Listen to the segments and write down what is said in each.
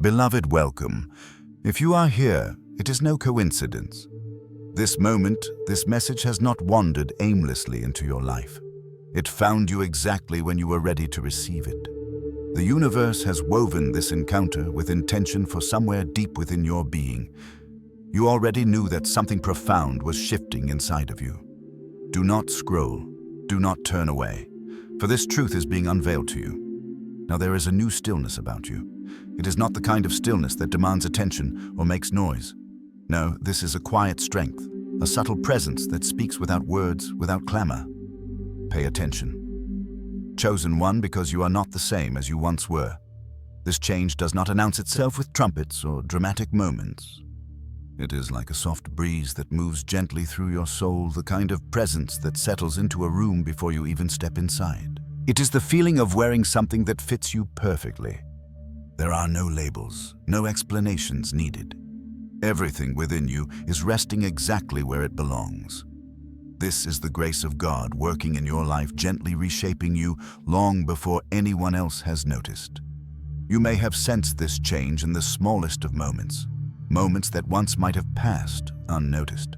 Beloved, welcome. If you are here, it is no coincidence. This moment, this message has not wandered aimlessly into your life. It found you exactly when you were ready to receive it. The universe has woven this encounter with intention for somewhere deep within your being. You already knew that something profound was shifting inside of you. Do not scroll. Do not turn away, for this truth is being unveiled to you. Now there is a new stillness about you. It is not the kind of stillness that demands attention or makes noise. No, this is a quiet strength, a subtle presence that speaks without words, without clamor. Pay attention. Chosen one, because you are not the same as you once were. This change does not announce itself with trumpets or dramatic moments. It is like a soft breeze that moves gently through your soul, the kind of presence that settles into a room before you even step inside. It is the feeling of wearing something that fits you perfectly. There are no labels, no explanations needed. Everything within you is resting exactly where it belongs. This is the grace of God working in your life, gently reshaping you long before anyone else has noticed. You may have sensed this change in the smallest of moments, moments that once might have passed unnoticed.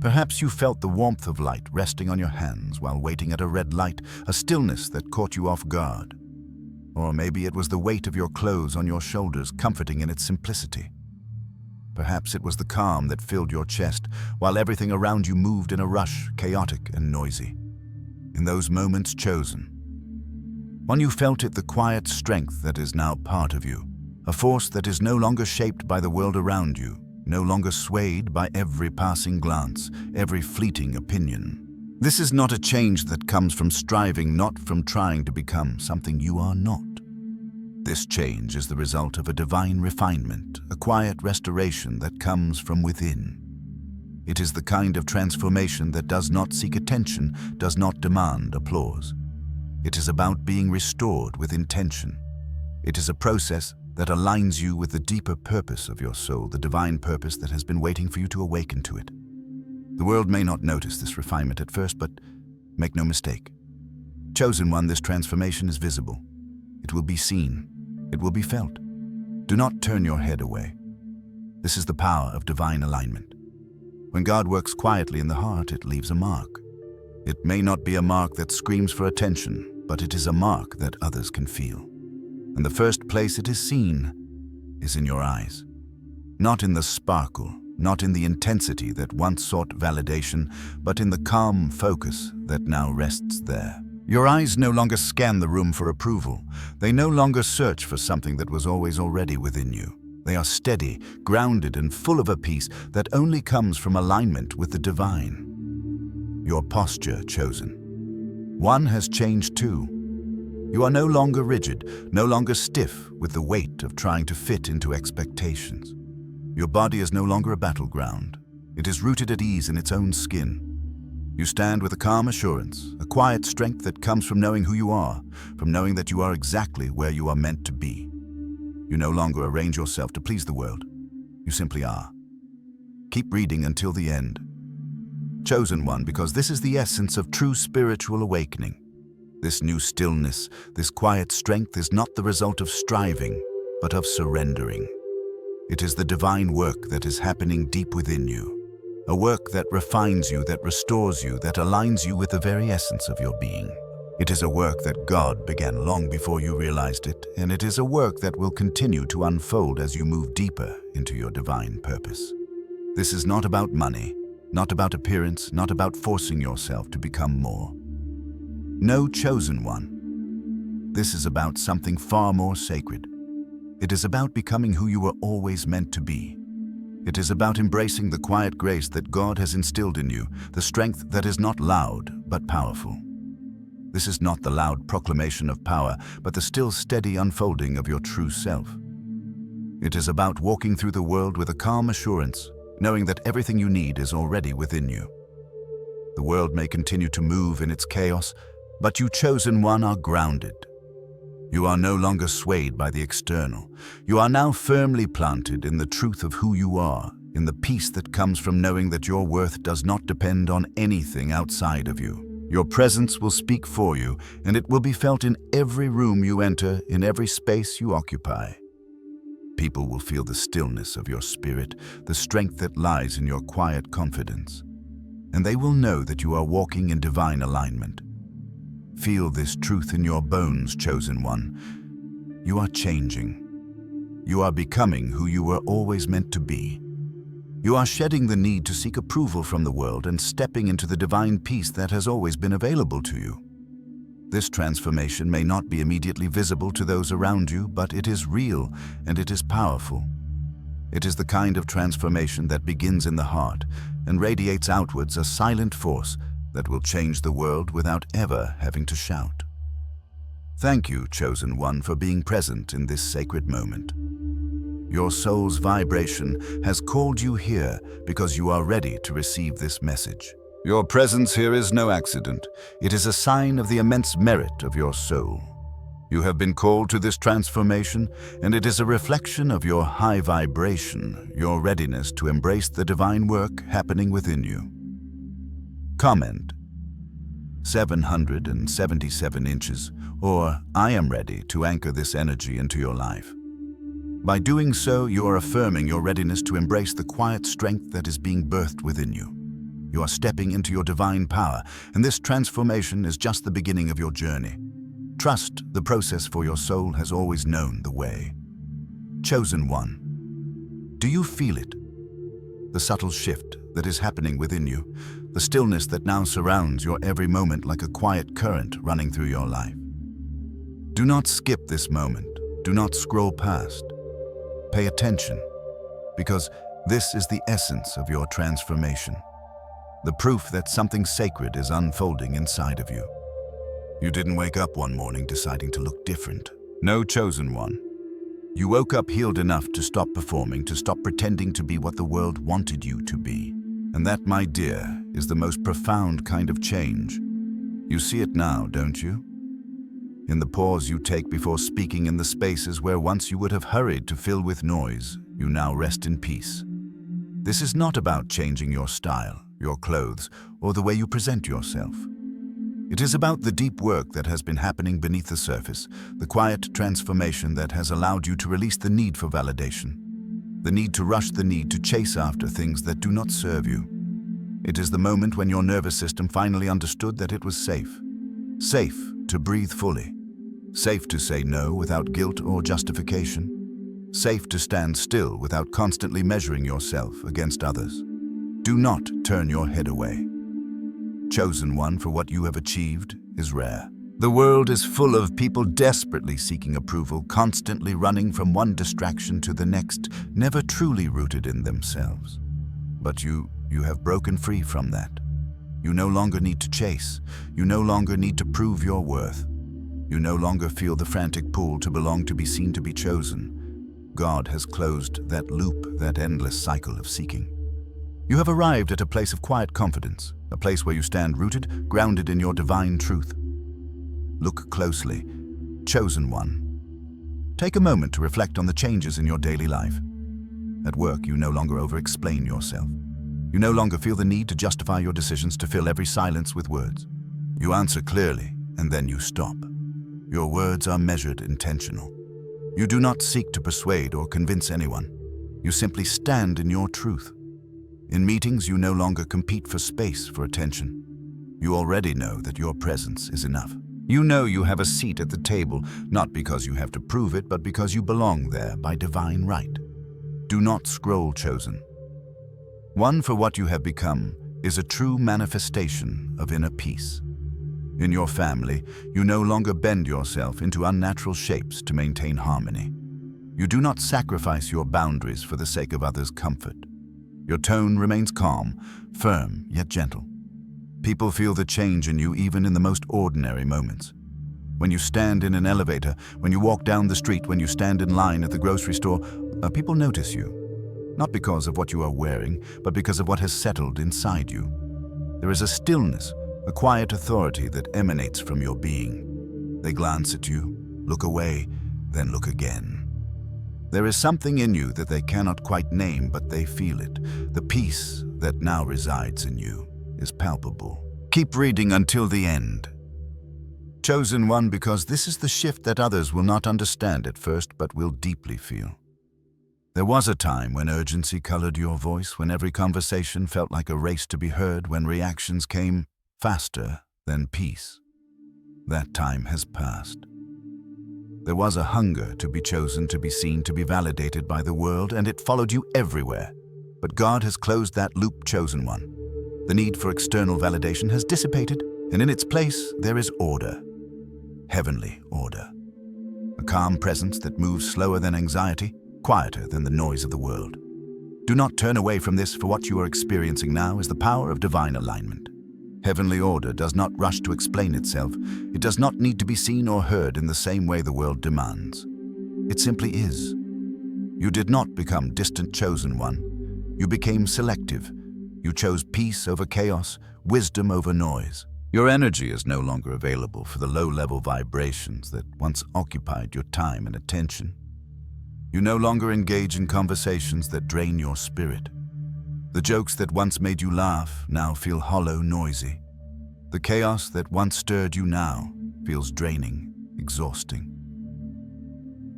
Perhaps you felt the warmth of light resting on your hands while waiting at a red light, a stillness that caught you off guard. Or maybe it was the weight of your clothes on your shoulders, comforting in its simplicity. Perhaps it was the calm that filled your chest while everything around you moved in a rush, chaotic and noisy. In those moments chosen, when you felt it, the quiet strength that is now part of you, a force that is no longer shaped by the world around you, no longer swayed by every passing glance, every fleeting opinion. This is not a change that comes from striving, not from trying to become something you are not. This change is the result of a divine refinement, a quiet restoration that comes from within. It is the kind of transformation that does not seek attention, does not demand applause. It is about being restored with intention. It is a process that aligns you with the deeper purpose of your soul, the divine purpose that has been waiting for you to awaken to it. The world may not notice this refinement at first, but make no mistake. Chosen one, this transformation is visible. It will be seen. It will be felt. Do not turn your head away. This is the power of divine alignment. When God works quietly in the heart, it leaves a mark. It may not be a mark that screams for attention, but it is a mark that others can feel. And the first place it is seen is in your eyes. Not in the sparkle, not in the intensity that once sought validation, but in the calm focus that now rests there. Your eyes no longer scan the room for approval. They no longer search for something that was always already within you. They are steady, grounded, and full of a peace that only comes from alignment with the divine. Your posture, chosen one, has changed too. You are no longer rigid, no longer stiff with the weight of trying to fit into expectations. Your body is no longer a battleground. It is rooted at ease in its own skin. You stand with a calm assurance, a quiet strength that comes from knowing who you are, from knowing that you are exactly where you are meant to be. You no longer arrange yourself to please the world. You simply are. Keep reading until the end. Chosen one, because this is the essence of true spiritual awakening. This new stillness, this quiet strength is not the result of striving, but of surrendering. It is the divine work that is happening deep within you. A work that refines you, that restores you, that aligns you with the very essence of your being. It is a work that God began long before you realized it, and it is a work that will continue to unfold as you move deeper into your divine purpose. This is not about money, not about appearance, not about forcing yourself to become more. No, chosen one. This is about something far more sacred. It is about becoming who you were always meant to be. It is about embracing the quiet grace that God has instilled in you, the strength that is not loud but powerful. This is not the loud proclamation of power, but the still steady unfolding of your true self. It is about walking through the world with a calm assurance, knowing that everything you need is already within you. The world may continue to move in its chaos, but you, chosen one, are grounded. You are no longer swayed by the external. You are now firmly planted in the truth of who you are, in the peace that comes from knowing that your worth does not depend on anything outside of you. Your presence will speak for you, and it will be felt in every room you enter, in every space you occupy. People will feel the stillness of your spirit, the strength that lies in your quiet confidence. And they will know that you are walking in divine alignment. Feel this truth in your bones, chosen one. You are changing. You are becoming who you were always meant to be. You are shedding the need to seek approval from the world and stepping into the divine peace that has always been available to you. This transformation may not be immediately visible to those around you, but it is real and it is powerful. It is the kind of transformation that begins in the heart and radiates outwards, a silent force that will change the world without ever having to shout. Thank you, chosen one, for being present in this sacred moment. Your soul's vibration has called you here because you are ready to receive this message. Your presence here is no accident. It is a sign of the immense merit of your soul. You have been called to this transformation, and it is a reflection of your high vibration, your readiness to embrace the divine work happening within you. Comment: 777 inches, or I am ready to anchor this energy into your life. By doing so, you are affirming your readiness to embrace the quiet strength that is being birthed within you. You are stepping into your divine power, and this transformation is just the beginning of your journey. Trust the process, for your soul has always known the way. Chosen one, do you feel it? The subtle shift that is happening within you, the stillness that now surrounds your every moment like a quiet current running through your life. Do not skip this moment. Do not scroll past. Pay attention, because this is the essence of your transformation. The proof that something sacred is unfolding inside of you. You didn't wake up one morning deciding to look different. No, chosen one. You woke up healed enough to stop performing, to stop pretending to be what the world wanted you to be. And that, my dear, is the most profound kind of change. You see it now, don't you? In the pause you take before speaking, in the spaces where once you would have hurried to fill with noise, you now rest in peace. This is not about changing your style, your clothes, or the way you present yourself. It is about the deep work that has been happening beneath the surface, the quiet transformation that has allowed you to release the need for validation, the need to rush, the need to chase after things that do not serve you. It is the moment when your nervous system finally understood that it was safe. Safe to breathe fully. Safe to say no without guilt or justification. Safe to stand still without constantly measuring yourself against others. Do not turn your head away. Chosen one, for what you have achieved is rare. The world is full of people desperately seeking approval, constantly running from one distraction to the next, never truly rooted in themselves. But you have broken free from that. You no longer need to chase. You no longer need to prove your worth. You no longer feel the frantic pull to belong, to be seen, to be chosen. God has closed that loop, that endless cycle of seeking. You have arrived at a place of quiet confidence, a place where you stand rooted, grounded in your divine truth. Look closely, chosen one. Take a moment to reflect on the changes in your daily life. At work, you no longer over-explain yourself. You no longer feel the need to justify your decisions, to fill every silence with words. You answer clearly, and then you stop. Your words are measured, intentional. You do not seek to persuade or convince anyone. You simply stand in your truth. In meetings, you no longer compete for space, for attention. You already know that your presence is enough. You know you have a seat at the table, not because you have to prove it, but because you belong there by divine right. Do not scroll, chosen one, for what you have become is a true manifestation of inner peace. In your family, you no longer bend yourself into unnatural shapes to maintain harmony. You do not sacrifice your boundaries for the sake of others' comfort. Your tone remains calm, firm, yet gentle. People feel the change in you even in the most ordinary moments. When you stand in an elevator, when you walk down the street, when you stand in line at the grocery store, people notice you. Not because of what you are wearing, but because of what has settled inside you. There is a stillness, a quiet authority that emanates from your being. They glance at you, look away, then look again. There is something in you that they cannot quite name, but they feel it. The peace that now resides in you is palpable. Keep reading until the end. Chosen one, because this is the shift that others will not understand at first, but will deeply feel. There was a time when urgency colored your voice, when every conversation felt like a race to be heard, when reactions came faster than peace. That time has passed. There was a hunger to be chosen, to be seen, to be validated by the world, and it followed you everywhere. But God has closed that loop, chosen one. The need for external validation has dissipated, and in its place there is order. Heavenly order. A calm presence that moves slower than anxiety, quieter than the noise of the world. Do not turn away from this, for what you are experiencing now is the power of divine alignment. Heavenly order does not rush to explain itself. It does not need to be seen or heard in the same way the world demands. It simply is. You did not become distant chosen one. You became selective. You chose peace over chaos, wisdom over noise. Your energy is no longer available for the low-level vibrations that once occupied your time and attention. You no longer engage in conversations that drain your spirit. The jokes that once made you laugh now feel hollow, noisy. The chaos that once stirred you now feels draining, exhausting.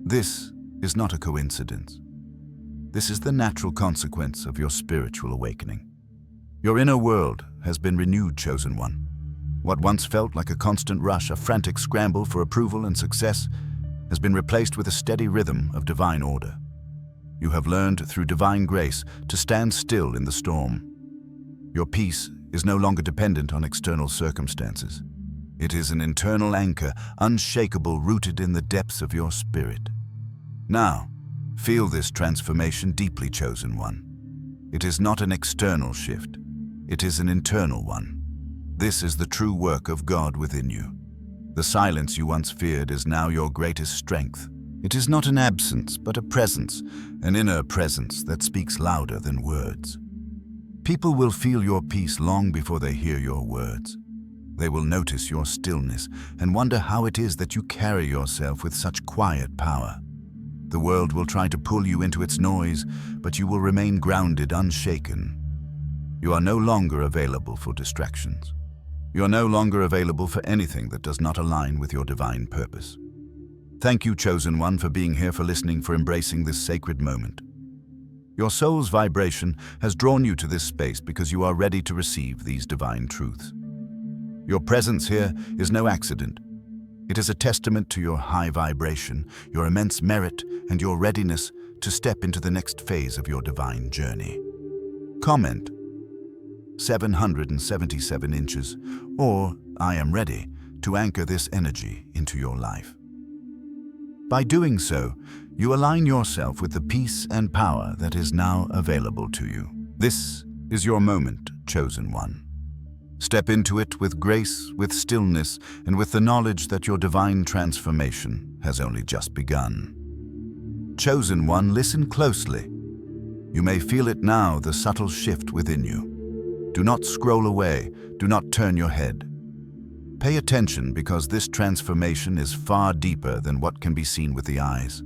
This is not a coincidence. This is the natural consequence of your spiritual awakening. Your inner world has been renewed, chosen one. What once felt like a constant rush, a frantic scramble for approval and success, has been replaced with a steady rhythm of divine order. You have learned through divine grace to stand still in the storm. Your peace is no longer dependent on external circumstances. It is an internal anchor, unshakable, rooted in the depths of your spirit. Now, feel this transformation deeply, chosen one. It is not an external shift. It is an internal one. This is the true work of God within you. The silence you once feared is now your greatest strength. It is not an absence, but a presence, an inner presence that speaks louder than words. People will feel your peace long before they hear your words. They will notice your stillness and wonder how it is that you carry yourself with such quiet power. The world will try to pull you into its noise, but you will remain grounded, unshaken. You are no longer available for distractions. You are no longer available for anything that does not align with your divine purpose. Thank you, chosen one, for being here, for listening, for embracing this sacred moment. Your soul's vibration has drawn you to this space because you are ready to receive these divine truths. Your presence here is no accident. It is a testament to your high vibration, your immense merit, and your readiness to step into the next phase of your divine journey. Comment 777 inches, or I am ready, to anchor this energy into your life. By doing so, you align yourself with the peace and power that is now available to you. This is your moment, chosen one. Step into it with grace, with stillness, and with the knowledge that your divine transformation has only just begun. Chosen one, listen closely. You may feel it now, the subtle shift within you. Do not scroll away. Do not turn your head. Pay attention, because this transformation is far deeper than what can be seen with the eyes.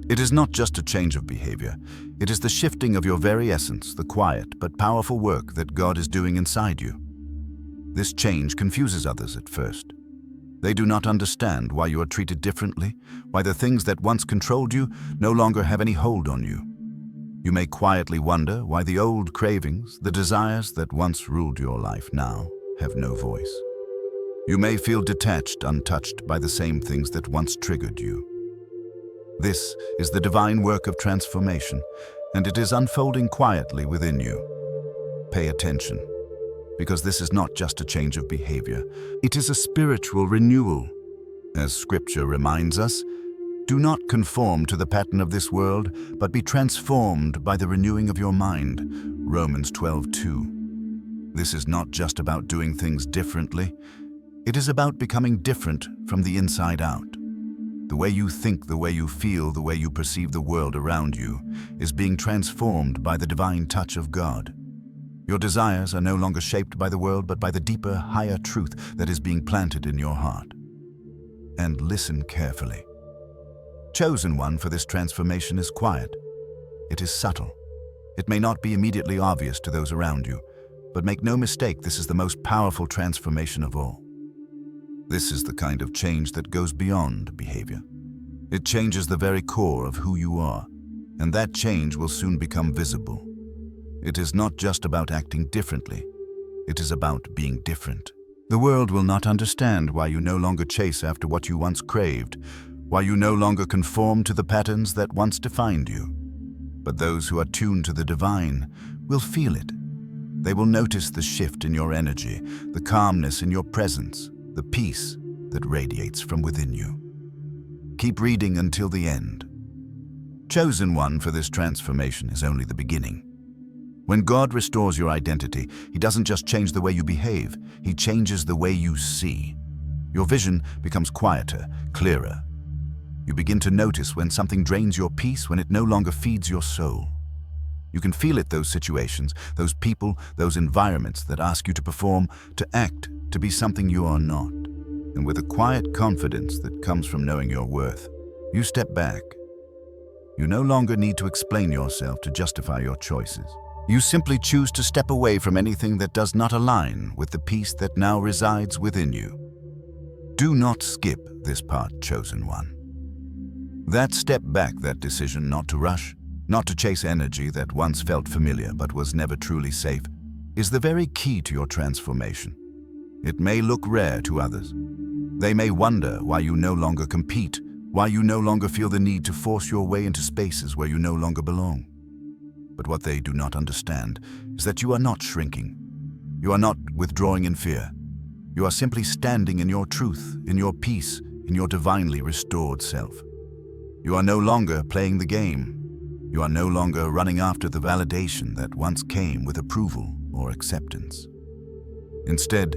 It is not just a change of behavior. It is the shifting of your very essence, the quiet but powerful work that God is doing inside you. This change confuses others at first. They do not understand why you are treated differently, why the things that once controlled you no longer have any hold on you. You may quietly wonder why the old cravings, the desires that once ruled your life, now have no voice. You may feel detached, untouched by the same things that once triggered you. This is the divine work of transformation, and it is unfolding quietly within you. Pay attention, because this is not just a change of behavior. It is a spiritual renewal. As Scripture reminds us, do not conform to the pattern of this world, but be transformed by the renewing of your mind. Romans 12:2. This is not just about doing things differently. It is about becoming different from the inside out. The way you think, the way you feel, the way you perceive the world around you is being transformed by the divine touch of God. Your desires are no longer shaped by the world, but by the deeper, higher truth that is being planted in your heart. And listen carefully. Chosen one, for this transformation is quiet. It is subtle. It may not be immediately obvious to those around you, but make no mistake, this is the most powerful transformation of all. This is the kind of change that goes beyond behavior. It changes the very core of who you are. and that change will soon become visible. It is not just about acting differently, it is about being different. The world will not understand why you no longer chase after what you once craved, why you no longer conform to the patterns that once defined you. But those who are tuned to the divine will feel it. They will notice the shift in your energy, the calmness in your presence, the peace that radiates from within you. Keep reading until the end. Chosen one for this transformation is only the beginning. When God restores your identity, He doesn't just change the way you behave, He changes the way you see. Your vision becomes quieter, clearer. You begin to notice when something drains your peace, when it no longer feeds your soul. You can feel it, those situations, those people, those environments that ask you to perform, to act, to be something you are not. And with a quiet confidence that comes from knowing your worth, you step back. You no longer need to explain yourself to justify your choices. You simply choose to step away from anything that does not align with the peace that now resides within you. Do not skip this part, chosen one. That step back, that decision not to rush, not to chase energy that once felt familiar but was never truly safe, is the very key to your transformation. It may look rare to others. They may wonder why you no longer compete, why you no longer feel the need to force your way into spaces where you no longer belong. But what they do not understand is that you are not shrinking. You are not withdrawing in fear. You are simply standing in your truth, in your peace, in your divinely restored self. You are no longer playing the game. You are no longer running after the validation that once came with approval or acceptance. Instead,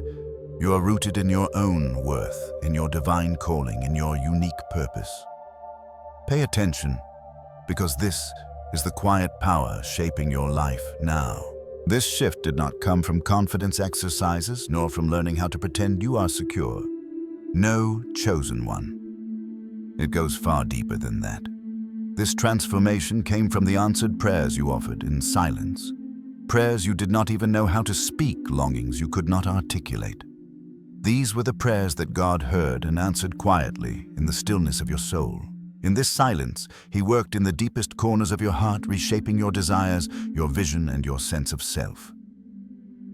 you are rooted in your own worth, in your divine calling, in your unique purpose. Pay attention, because this is the quiet power shaping your life now. This shift did not come from confidence exercises, nor from learning how to pretend you are secure. No, chosen one. It goes far deeper than that. This transformation came from the answered prayers you offered in silence. Prayers you did not even know how to speak, longings you could not articulate. These were the prayers that God heard and answered quietly in the stillness of your soul. In this silence, He worked in the deepest corners of your heart, reshaping your desires, your vision, and your sense of self.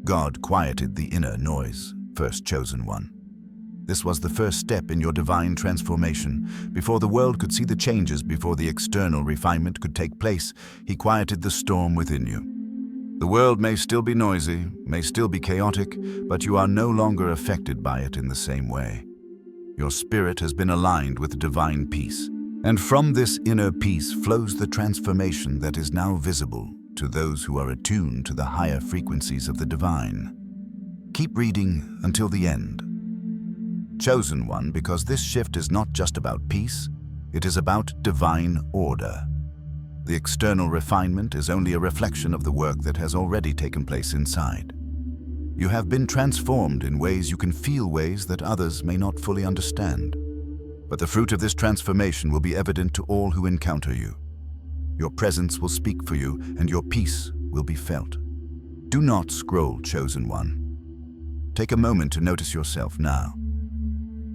God quieted the inner noise, first chosen one. This was the first step in your divine transformation. Before the world could see the changes, before the external refinement could take place, He quieted the storm within you. The world may still be noisy, may still be chaotic, but you are no longer affected by it in the same way. Your spirit has been aligned with divine peace. And from this inner peace flows the transformation that is now visible to those who are attuned to the higher frequencies of the divine. Keep reading until the end. Chosen one, because this shift is not just about peace, it is about divine order. The external refinement is only a reflection of the work that has already taken place inside. You have been transformed in ways you can feel, ways that others may not fully understand. But the fruit of this transformation will be evident to all who encounter you. Your presence will speak for you, and your peace will be felt. Do not scroll, chosen one. Take a moment to notice yourself now.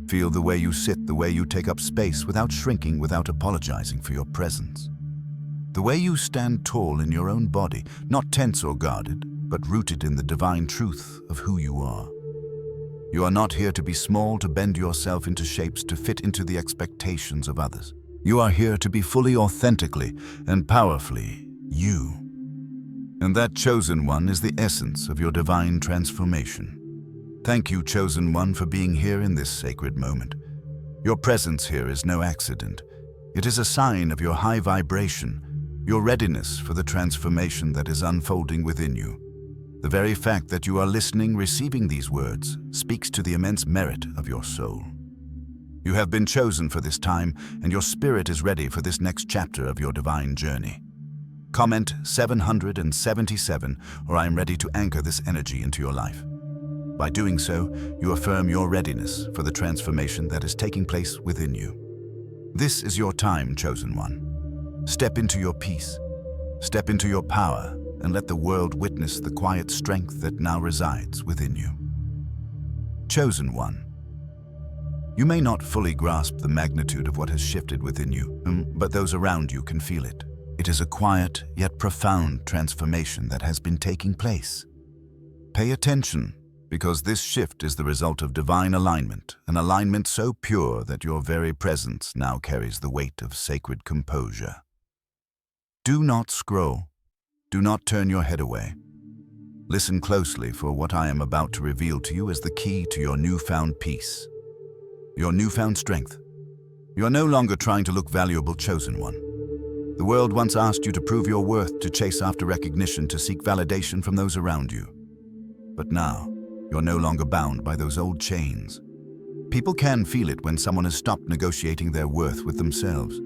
Feel the way you sit, the way you take up space without shrinking, without apologizing for your presence. The way you stand tall in your own body, not tense or guarded, but rooted in the divine truth of who you are. You are not here to be small, to bend yourself into shapes, to fit into the expectations of others. You are here to be fully, authentically, and powerfully you. And that chosen one is the essence of your divine transformation. Thank you, chosen one, for being here in this sacred moment. Your presence here is no accident. It is a sign of your high vibration, your readiness for the transformation that is unfolding within you. The very fact that you are listening, receiving these words, speaks to the immense merit of your soul. You have been chosen for this time, and your spirit is ready for this next chapter of your divine journey. Comment 777, or I am ready to anchor this energy into your life. By doing so, you affirm your readiness for the transformation that is taking place within you. This is your time, chosen one. Step into your peace, step into your power, and let the world witness the quiet strength that now resides within you. Chosen one. You may not fully grasp the magnitude of what has shifted within you, but those around you can feel it. It is a quiet yet profound transformation that has been taking place. Pay attention, because this shift is the result of divine alignment, an alignment so pure that your very presence now carries the weight of sacred composure. Do not scroll. Do not turn your head away. Listen closely, for what I am about to reveal to you is the key to your newfound peace, your newfound strength. You are no longer trying to look valuable, chosen one. The world once asked you to prove your worth, to chase after recognition, to seek validation from those around you. But now, you're no longer bound by those old chains. People can feel it when someone has stopped negotiating their worth with themselves.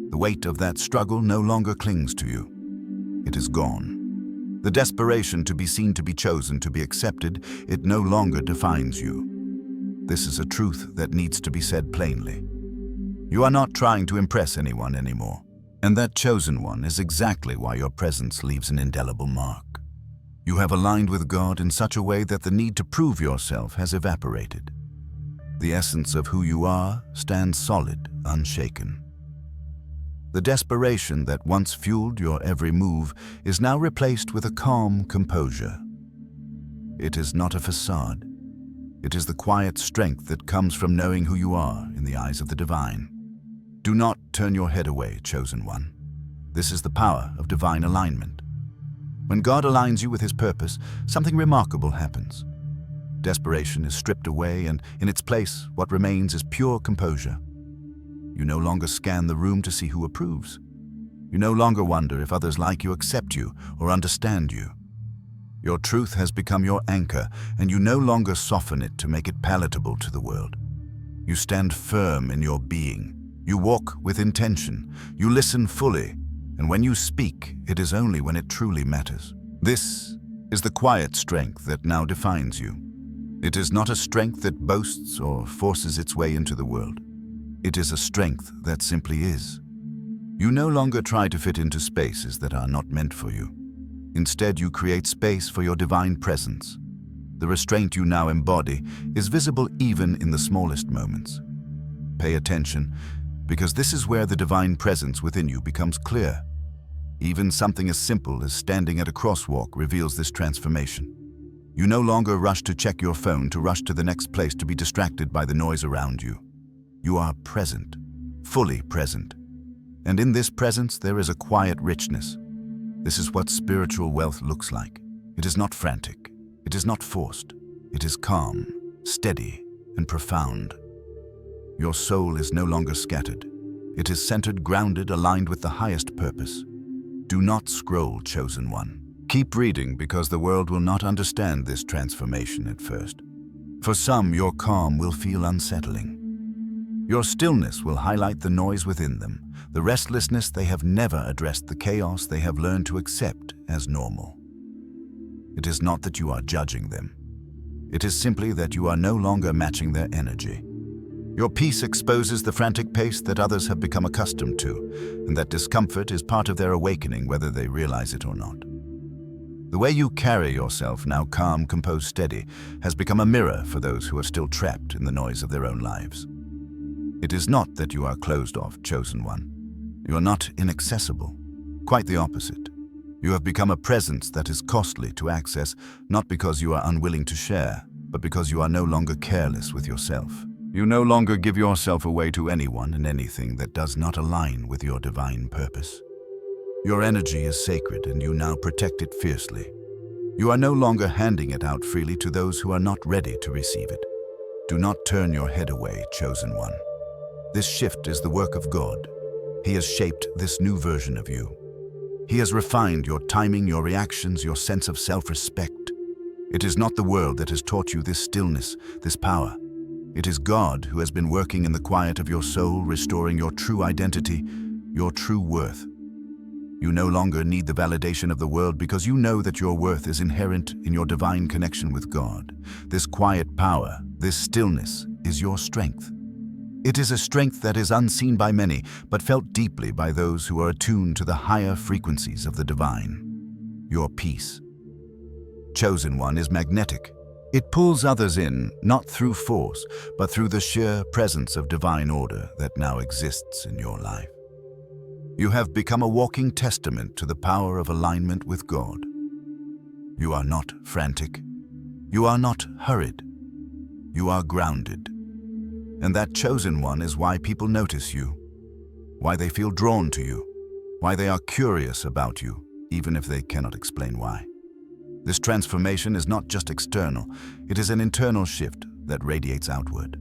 The weight of that struggle no longer clings to you. It is gone. The desperation to be seen, to be chosen, to be accepted, it no longer defines you. This is a truth that needs to be said plainly. You are not trying to impress anyone anymore, and that chosen one is exactly why your presence leaves an indelible mark. You have aligned with God in such a way that the need to prove yourself has evaporated. The essence of who you are stands solid, unshaken. The desperation that once fueled your every move is now replaced with a calm composure. It is not a facade. It is the quiet strength that comes from knowing who you are in the eyes of the divine. Do not turn your head away, chosen one. This is the power of divine alignment. When God aligns you with His purpose, something remarkable happens. Desperation is stripped away, and in its place, what remains is pure composure. You no longer scan the room to see who approves. You no longer wonder if others like you, accept you, or understand you. Your truth has become your anchor, and you no longer soften it to make it palatable to the world. You stand firm in your being. You walk with intention. You listen fully, and when you speak, it is only when it truly matters. This is the quiet strength that now defines you. It is not a strength that boasts or forces its way into the world. It is a strength that simply is. You no longer try to fit into spaces that are not meant for you. Instead, you create space for your divine presence. The restraint you now embody is visible even in the smallest moments. Pay attention, because this is where the divine presence within you becomes clear. Even something as simple as standing at a crosswalk reveals this transformation. You no longer rush to check your phone, to rush to the next place, to be distracted by the noise around you. You are present, fully present. And in this presence, there is a quiet richness. This is what spiritual wealth looks like. It is not frantic. It is not forced. It is calm, steady, and profound. Your soul is no longer scattered. It is centered, grounded, aligned with the highest purpose. Do not scroll, chosen one. Keep reading, because the world will not understand this transformation at first. For some, your calm will feel unsettling. Your stillness will highlight the noise within them, the restlessness they have never addressed, the chaos they have learned to accept as normal. It is not that you are judging them. It is simply that you are no longer matching their energy. Your peace exposes the frantic pace that others have become accustomed to, and that discomfort is part of their awakening, whether they realize it or not. The way you carry yourself, now calm, composed, steady, has become a mirror for those who are still trapped in the noise of their own lives. It is not that you are closed off, chosen one. You are not inaccessible. Quite the opposite. You have become a presence that is costly to access, not because you are unwilling to share, but because you are no longer careless with yourself. You no longer give yourself away to anyone and anything that does not align with your divine purpose. Your energy is sacred, and you now protect it fiercely. You are no longer handing it out freely to those who are not ready to receive it. Do not turn your head away, chosen one. This shift is the work of God. He has shaped this new version of you. He has refined your timing, your reactions, your sense of self-respect. It is not the world that has taught you this stillness, this power. It is God who has been working in the quiet of your soul, restoring your true identity, your true worth. You no longer need the validation of the world, because you know that your worth is inherent in your divine connection with God. This quiet power, this stillness, is your strength. It is a strength that is unseen by many, but felt deeply by those who are attuned to the higher frequencies of the divine. Your peace, chosen one, is magnetic. It pulls others in, not through force, but through the sheer presence of divine order that now exists in your life. You have become a walking testament to the power of alignment with God. You are not frantic. You are not hurried. You are grounded. And that chosen one is why people notice you, why they feel drawn to you, why they are curious about you, even if they cannot explain why. This transformation is not just external, it is an internal shift that radiates outward.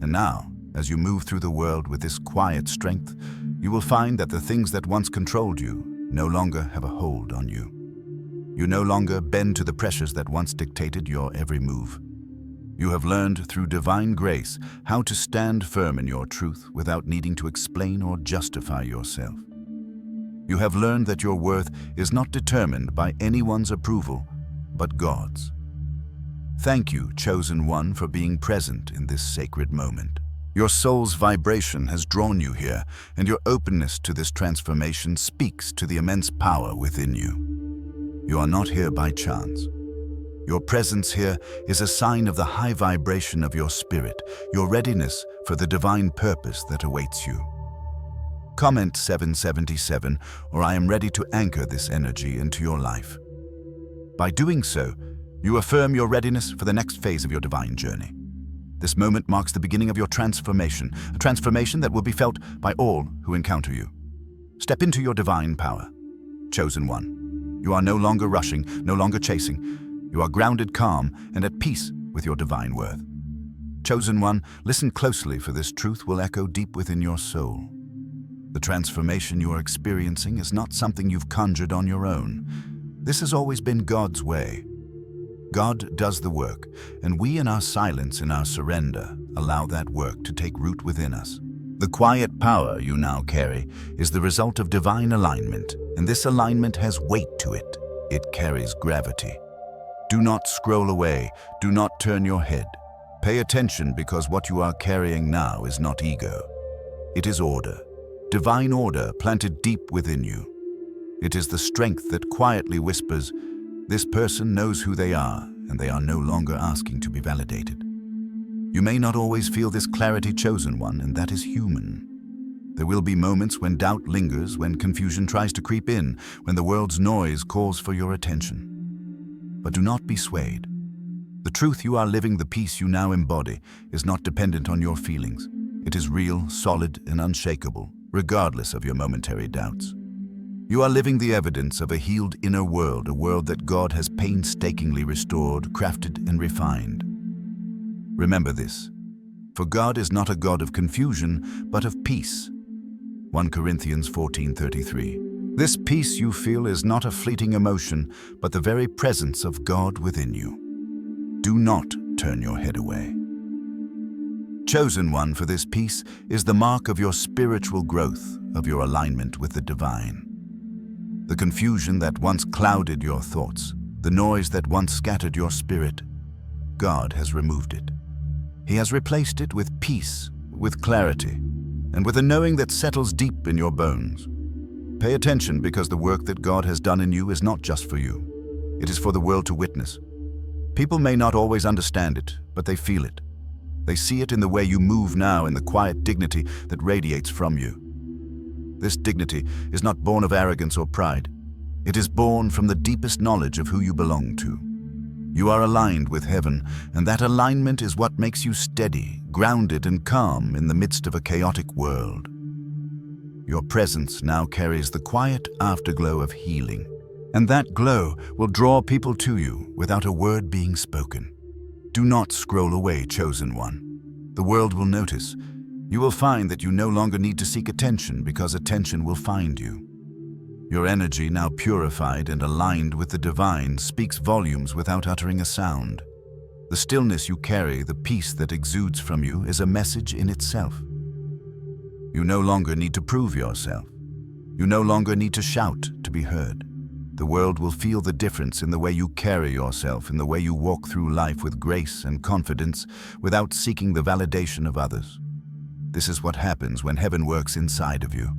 And now, as you move through the world with this quiet strength, you will find that the things that once controlled you no longer have a hold on you. You no longer bend to the pressures that once dictated your every move. You have learned through divine grace how to stand firm in your truth without needing to explain or justify yourself. You have learned that your worth is not determined by anyone's approval, but God's. Thank you, chosen one, for being present in this sacred moment. Your soul's vibration has drawn you here, and your openness to this transformation speaks to the immense power within you. You are not here by chance. Your presence here is a sign of the high vibration of your spirit, your readiness for the divine purpose that awaits you. Comment 777, or I am ready to anchor this energy into your life. By doing so, you affirm your readiness for the next phase of your divine journey. This moment marks the beginning of your transformation, a transformation that will be felt by all who encounter you. Step into your divine power. Chosen one, you are no longer rushing, no longer chasing. You are grounded, calm, and at peace with your divine worth. Chosen one, listen closely, for this truth will echo deep within your soul. The transformation you are experiencing is not something you've conjured on your own. This has always been God's way. God does the work, and we in our silence, in our surrender, allow that work to take root within us. The quiet power you now carry is the result of divine alignment, and this alignment has weight to it. It carries gravity. Do not scroll away. Do not turn your head. Pay attention, because what you are carrying now is not ego. It is order. Divine order planted deep within you. It is the strength that quietly whispers, this person knows who they are, and they are no longer asking to be validated. You may not always feel this clarity, chosen one, and that is human. There will be moments when doubt lingers, when confusion tries to creep in, when the world's noise calls for your attention. But do not be swayed. The truth you are living, the peace you now embody, is not dependent on your feelings. It is real, solid, and unshakable, regardless of your momentary doubts. You are living the evidence of a healed inner world, a world that God has painstakingly restored, crafted, and refined. Remember this, for God is not a God of confusion, but of peace. 1 Corinthians 14:33. This peace you feel is not a fleeting emotion, but the very presence of God within you. Do not turn your head away. Chosen one, for this peace is the mark of your spiritual growth, of your alignment with the divine. The confusion that once clouded your thoughts, the noise that once scattered your spirit, God has removed it. He has replaced it with peace, with clarity, and with a knowing that settles deep in your bones. Pay attention, because the work that God has done in you is not just for you. It is for the world to witness. People may not always understand it, but they feel it. They see it in the way you move now, in the quiet dignity that radiates from you. This dignity is not born of arrogance or pride. It is born from the deepest knowledge of who you belong to. You are aligned with heaven, and that alignment is what makes you steady, grounded, and calm in the midst of a chaotic world. Your presence now carries the quiet afterglow of healing, and that glow will draw people to you without a word being spoken. Do not scroll away, chosen one. The world will notice. You will find that you no longer need to seek attention, because attention will find you. Your energy, now purified and aligned with the divine, speaks volumes without uttering a sound. The stillness you carry, the peace that exudes from you, is a message in itself. You no longer need to prove yourself. You no longer need to shout to be heard. The world will feel the difference in the way you carry yourself, in the way you walk through life with grace and confidence, without seeking the validation of others. This is what happens when heaven works inside of you.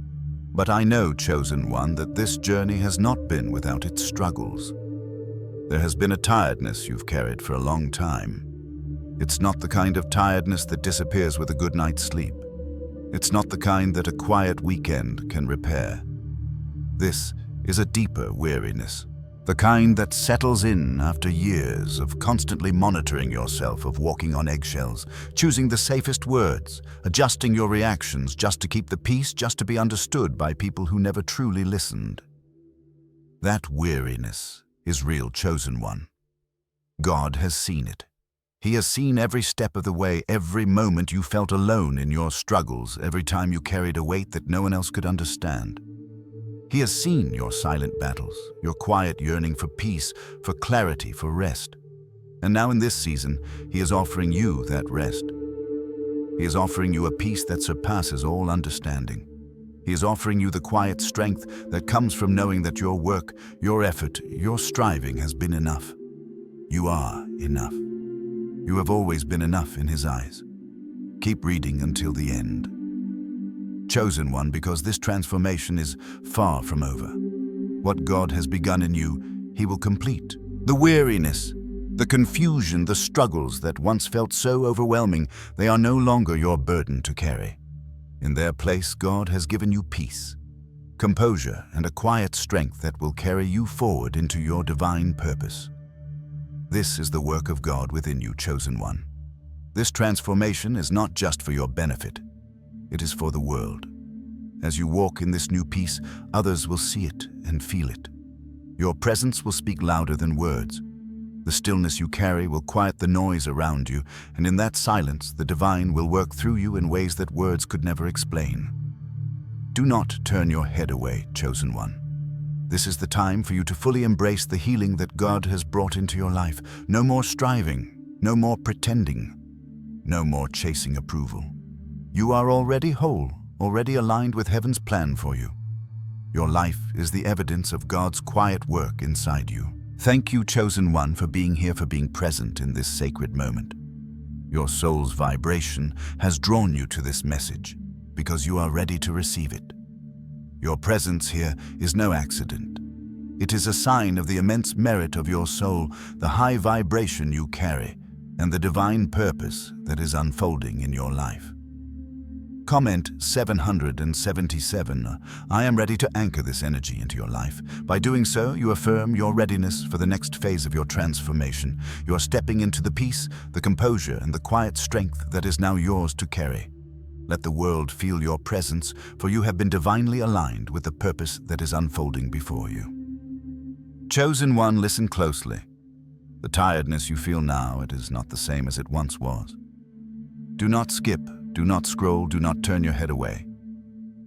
But I know, chosen one, that this journey has not been without its struggles. There has been a tiredness you've carried for a long time. It's not the kind of tiredness that disappears with a good night's sleep. It's not the kind that a quiet weekend can repair. This is a deeper weariness, the kind that settles in after years of constantly monitoring yourself, of walking on eggshells, choosing the safest words, adjusting your reactions just to keep the peace, just to be understood by people who never truly listened. That weariness is real, Chosen One. God has seen it. He has seen every step of the way, every moment you felt alone in your struggles, every time you carried a weight that no one else could understand. He has seen your silent battles, your quiet yearning for peace, for clarity, for rest. And now in this season, He is offering you that rest. He is offering you a peace that surpasses all understanding. He is offering you the quiet strength that comes from knowing that your work, your effort, your striving has been enough. You are enough. You have always been enough in His eyes. Keep reading until the end. Chosen One, because this transformation is far from over. What God has begun in you, He will complete. The weariness, the confusion, the struggles that once felt so overwhelming, they are no longer your burden to carry. In their place, God has given you peace, composure, and a quiet strength that will carry you forward into your divine purpose. This is the work of God within you, Chosen One. This transformation is not just for your benefit. It is for the world. As you walk in this new peace, others will see it and feel it. Your presence will speak louder than words. The stillness you carry will quiet the noise around you, and in that silence, the divine will work through you in ways that words could never explain. Do not turn your head away, Chosen One. This is the time for you to fully embrace the healing that God has brought into your life. No more striving, no more pretending, no more chasing approval. You are already whole, already aligned with heaven's plan for you. Your life is the evidence of God's quiet work inside you. Thank you, Chosen One, for being here, for being present in this sacred moment. Your soul's vibration has drawn you to this message because you are ready to receive it. Your presence here is no accident. It is a sign of the immense merit of your soul, the high vibration you carry, and the divine purpose that is unfolding in your life. Comment 777, I am ready to anchor this energy into your life. By doing so, you affirm your readiness for the next phase of your transformation. You are stepping into the peace, the composure, and the quiet strength that is now yours to carry. Let the world feel your presence, for you have been divinely aligned with the purpose that is unfolding before you. Chosen One, listen closely. The tiredness you feel now, it is not the same as it once was. Do not skip. Do not scroll, do not turn your head away.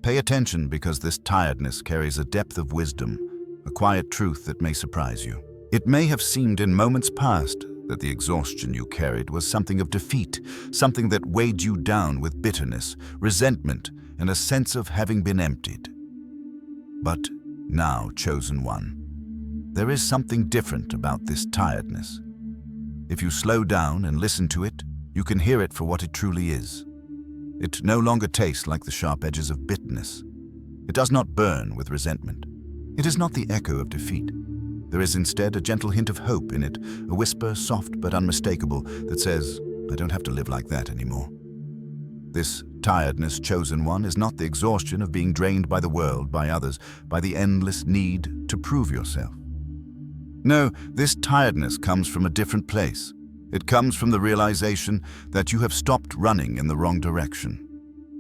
Pay attention, because this tiredness carries a depth of wisdom, a quiet truth that may surprise you. It may have seemed in moments past that the exhaustion you carried was something of defeat, something that weighed you down with bitterness, resentment, and a sense of having been emptied. But now, Chosen One, there is something different about this tiredness. If you slow down and listen to it, you can hear it for what it truly is. It no longer tastes like the sharp edges of bitterness. It does not burn with resentment. It is not the echo of defeat. There is instead a gentle hint of hope in it, a whisper, soft but unmistakable, that says, I don't have to live like that anymore. This tiredness, Chosen One, is not the exhaustion of being drained by the world, by others, by the endless need to prove yourself. No, this tiredness comes from a different place. It comes from the realization that you have stopped running in the wrong direction.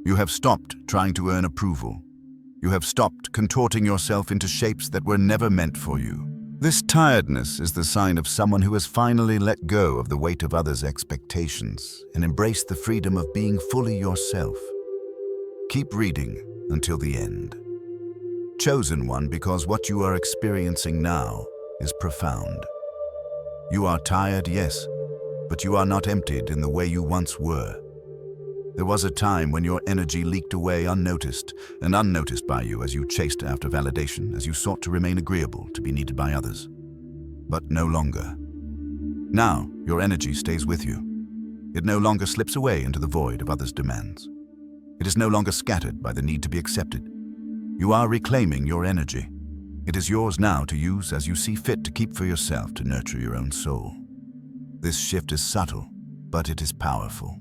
You have stopped trying to earn approval. You have stopped contorting yourself into shapes that were never meant for you. This tiredness is the sign of someone who has finally let go of the weight of others' expectations and embraced the freedom of being fully yourself. Keep reading until the end. Chosen One, because what you are experiencing now is profound. You are tired, yes, but you are not emptied in the way you once were. There was a time when your energy leaked away unnoticed by you as you chased after validation, as you sought to remain agreeable, to be needed by others. But no longer. Now, your energy stays with you. It no longer slips away into the void of others' demands. It is no longer scattered by the need to be accepted. You are reclaiming your energy. It is yours now to use as you see fit, to keep for yourself, to nurture your own soul. This shift is subtle, but it is powerful.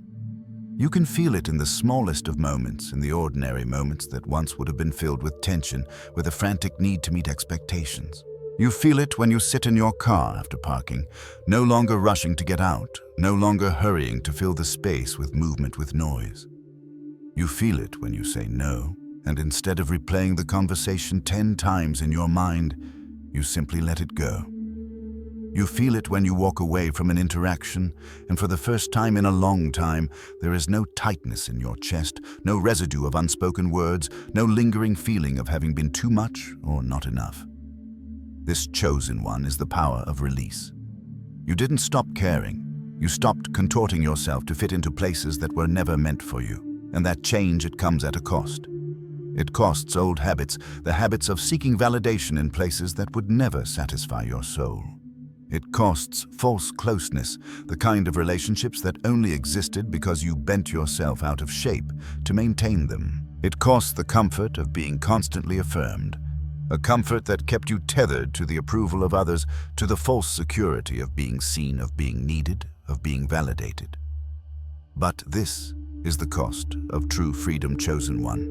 You can feel it in the smallest of moments, in the ordinary moments that once would have been filled with tension, with a frantic need to meet expectations. You feel it when you sit in your car after parking, no longer rushing to get out, no longer hurrying to fill the space with movement, with noise. You feel it when you say no, and instead of replaying the conversation 10 times in your mind, you simply let it go. You feel it when you walk away from an interaction, and for the first time in a long time, there is no tightness in your chest, no residue of unspoken words, no lingering feeling of having been too much or not enough. This chosen one is the power of release. You didn't stop caring. You stopped contorting yourself to fit into places that were never meant for you. And that change, it comes at a cost. It costs old habits, the habits of seeking validation in places that would never satisfy your soul. It costs false closeness, the kind of relationships that only existed because you bent yourself out of shape to maintain them. It costs the comfort of being constantly affirmed, a comfort that kept you tethered to the approval of others, to the false security of being seen, of being needed, of being validated. But this is the cost of true freedom, chosen one.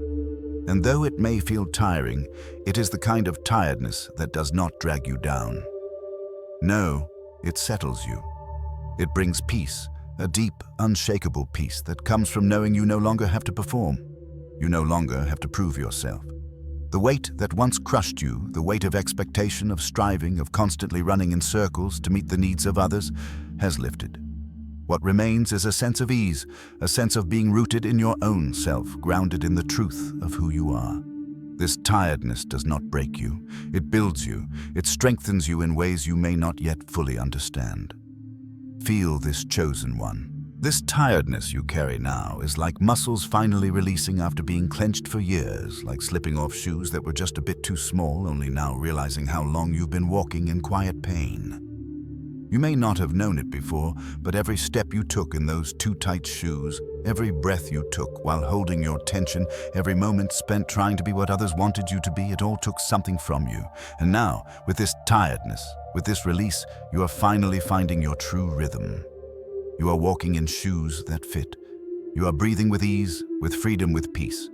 And though it may feel tiring, it is the kind of tiredness that does not drag you down. No, it settles you. It brings peace, a deep, unshakable peace that comes from knowing you no longer have to perform. You no longer have to prove yourself. The weight that once crushed you, the weight of expectation, of striving, of constantly running in circles to meet the needs of others, has lifted. What remains is a sense of ease, a sense of being rooted in your own self, grounded in the truth of who you are. This tiredness does not break you. It builds you. It strengthens you in ways you may not yet fully understand. Feel this, chosen one. This tiredness you carry now is like muscles finally releasing after being clenched for years, like slipping off shoes that were just a bit too small, only now realizing how long you've been walking in quiet pain. You may not have known it before, but every step you took in those too tight shoes, every breath you took while holding your tension, every moment spent trying to be what others wanted you to be, it all took something from you. And now, with this tiredness, with this release, you are finally finding your true rhythm. You are walking in shoes that fit. You are breathing with ease, with freedom, with peace.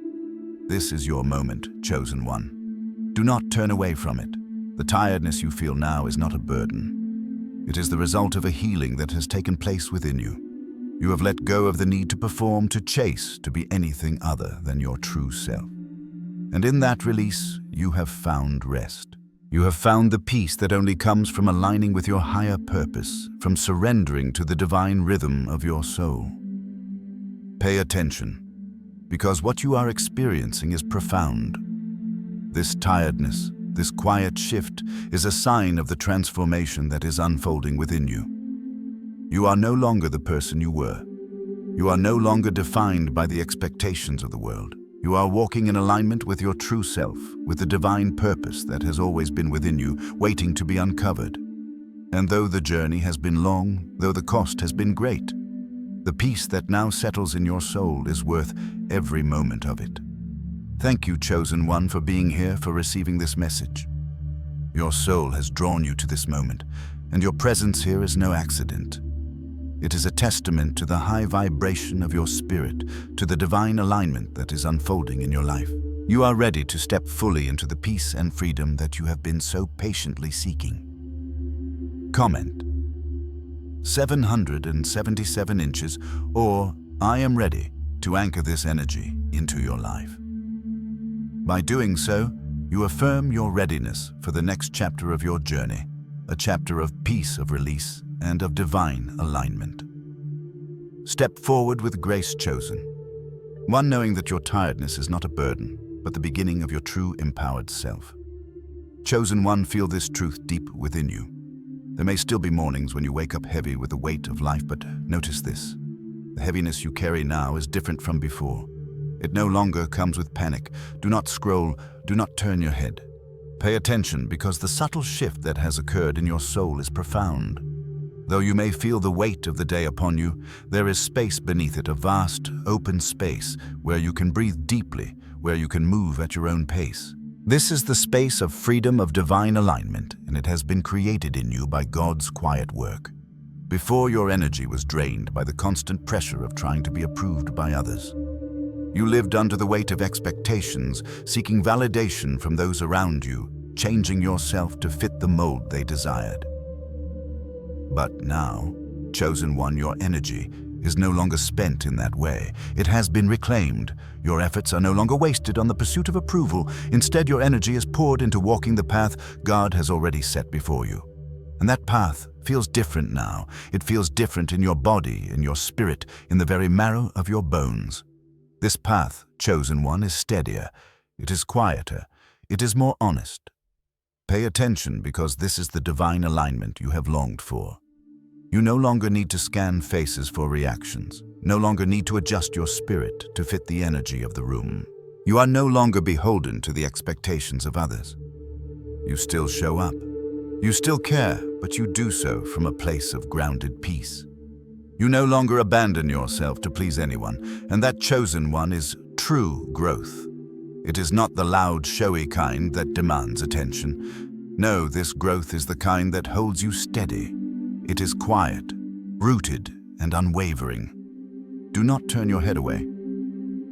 This is your moment, chosen one. Do not turn away from it. The tiredness you feel now is not a burden. It is the result of a healing that has taken place within you. You have let go of the need to perform, to chase, to be anything other than your true self. And in that release, you have found rest. You have found the peace that only comes from aligning with your higher purpose, from surrendering to the divine rhythm of your soul. Pay attention, because what you are experiencing is profound. This tiredness, this quiet shift, is a sign of the transformation that is unfolding within you. You are no longer the person you were. You are no longer defined by the expectations of the world. You are walking in alignment with your true self, with the divine purpose that has always been within you, waiting to be uncovered. And though the journey has been long, though the cost has been great, the peace that now settles in your soul is worth every moment of it. Thank you, chosen one, for being here, for receiving this message. Your soul has drawn you to this moment, and your presence here is no accident. It is a testament to the high vibration of your spirit, to the divine alignment that is unfolding in your life. You are ready to step fully into the peace and freedom that you have been so patiently seeking. Comment: 777 inches, or I am ready to anchor this energy into your life. By doing so, you affirm your readiness for the next chapter of your journey, a chapter of peace, of release, and of divine alignment. Step forward with grace, chosen one, knowing that your tiredness is not a burden, but the beginning of your true empowered self. Chosen one, feel this truth deep within you. There may still be mornings when you wake up heavy with the weight of life, but notice this. The heaviness you carry now is different from before. It no longer comes with panic. Do not scroll, do not turn your head. Pay attention, because the subtle shift that has occurred in your soul is profound. Though you may feel the weight of the day upon you, there is space beneath it, a vast, open space where you can breathe deeply, where you can move at your own pace. This is the space of freedom, of divine alignment, and it has been created in you by God's quiet work. Before, your energy was drained by the constant pressure of trying to be approved by others. You lived under the weight of expectations, seeking validation from those around you, changing yourself to fit the mold they desired. But now, Chosen One, your energy is no longer spent in that way. It has been reclaimed. Your efforts are no longer wasted on the pursuit of approval. Instead, your energy is poured into walking the path God has already set before you. And that path feels different now. It feels different in your body, in your spirit, in the very marrow of your bones. This path, Chosen One, is steadier. It is quieter. It is more honest. Pay attention, because this is the divine alignment you have longed for. You no longer need to scan faces for reactions, no longer need to adjust your spirit to fit the energy of the room. You are no longer beholden to the expectations of others. You still show up. You still care, but you do so from a place of grounded peace. You no longer abandon yourself to please anyone, and that Chosen One is true growth. It is not the loud, showy kind that demands attention. No, this growth is the kind that holds you steady. It is quiet, rooted, and unwavering. Do not turn your head away.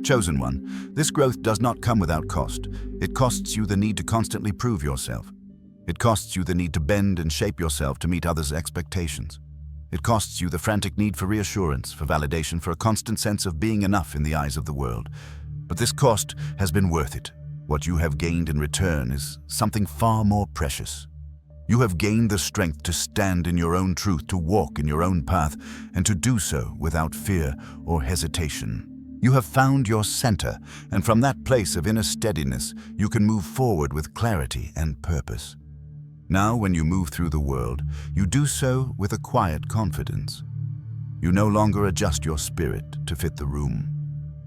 Chosen One, this growth does not come without cost. It costs you the need to constantly prove yourself. It costs you the need to bend and shape yourself to meet others' expectations. It costs you the frantic need for reassurance, for validation, for a constant sense of being enough in the eyes of the world. But this cost has been worth it. What you have gained in return is something far more precious. You have gained the strength to stand in your own truth, to walk in your own path, and to do so without fear or hesitation. You have found your center, and from that place of inner steadiness, you can move forward with clarity and purpose. Now, when you move through the world, you do so with a quiet confidence. You no longer adjust your spirit to fit the room.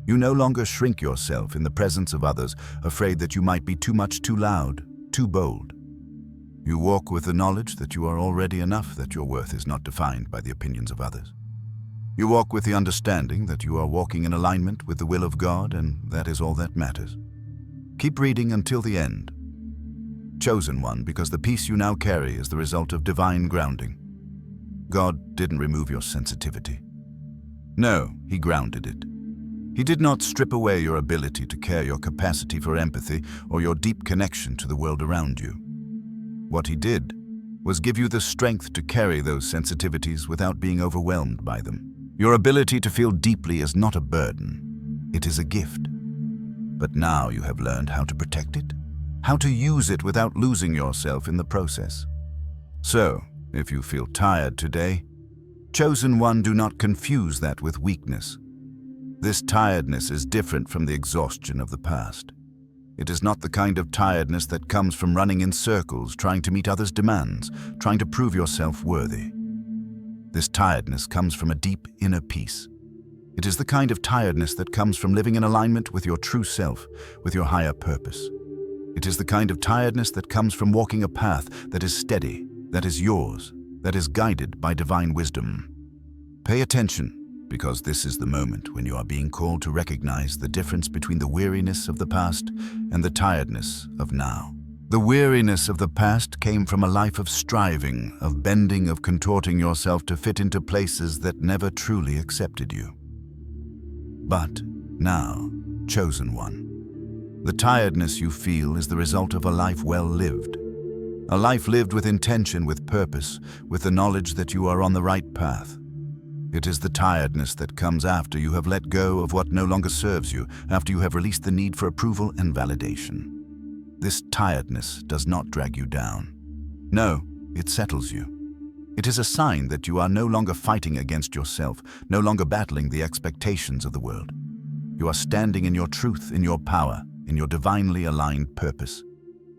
You no longer shrink yourself in the presence of others, afraid that you might be too much, too loud, too bold. You walk with the knowledge that you are already enough, that your worth is not defined by the opinions of others. You walk with the understanding that you are walking in alignment with the will of God, and that is all that matters. Keep reading until the end. Chosen One, because the peace you now carry is the result of divine grounding. God didn't remove your sensitivity. No, He grounded it. He did not strip away your ability to care, your capacity for empathy, or your deep connection to the world around you. What He did was give you the strength to carry those sensitivities without being overwhelmed by them. Your ability to feel deeply is not a burden. It is a gift. But now you have learned how to protect it, how to use it without losing yourself in the process. So, if you feel tired today, Chosen One, do not confuse that with weakness. This tiredness is different from the exhaustion of the past. It is not the kind of tiredness that comes from running in circles, trying to meet others' demands, trying to prove yourself worthy. This tiredness comes from a deep inner peace. It is the kind of tiredness that comes from living in alignment with your true self, with your higher purpose. It is the kind of tiredness that comes from walking a path that is steady, that is yours, that is guided by divine wisdom. Pay attention, because this is the moment when you are being called to recognize the difference between the weariness of the past and the tiredness of now. The weariness of the past came from a life of striving, of bending, of contorting yourself to fit into places that never truly accepted you. But now, Chosen One, the tiredness you feel is the result of a life well lived. A life lived with intention, with purpose, with the knowledge that you are on the right path. It is the tiredness that comes after you have let go of what no longer serves you, after you have released the need for approval and validation. This tiredness does not drag you down. No, it settles you. It is a sign that you are no longer fighting against yourself, no longer battling the expectations of the world. You are standing in your truth, in your power, in your divinely aligned purpose.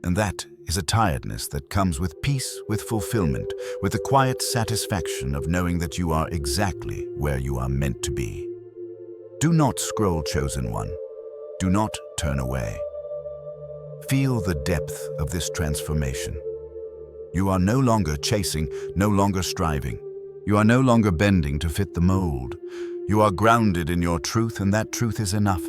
And that is a tiredness that comes with peace, with fulfillment, with the quiet satisfaction of knowing that you are exactly where you are meant to be. Do not scroll, Chosen One. Do not turn away. Feel the depth of this transformation. You are no longer chasing, no longer striving. You are no longer bending to fit the mold. You are grounded in your truth, and that truth is enough.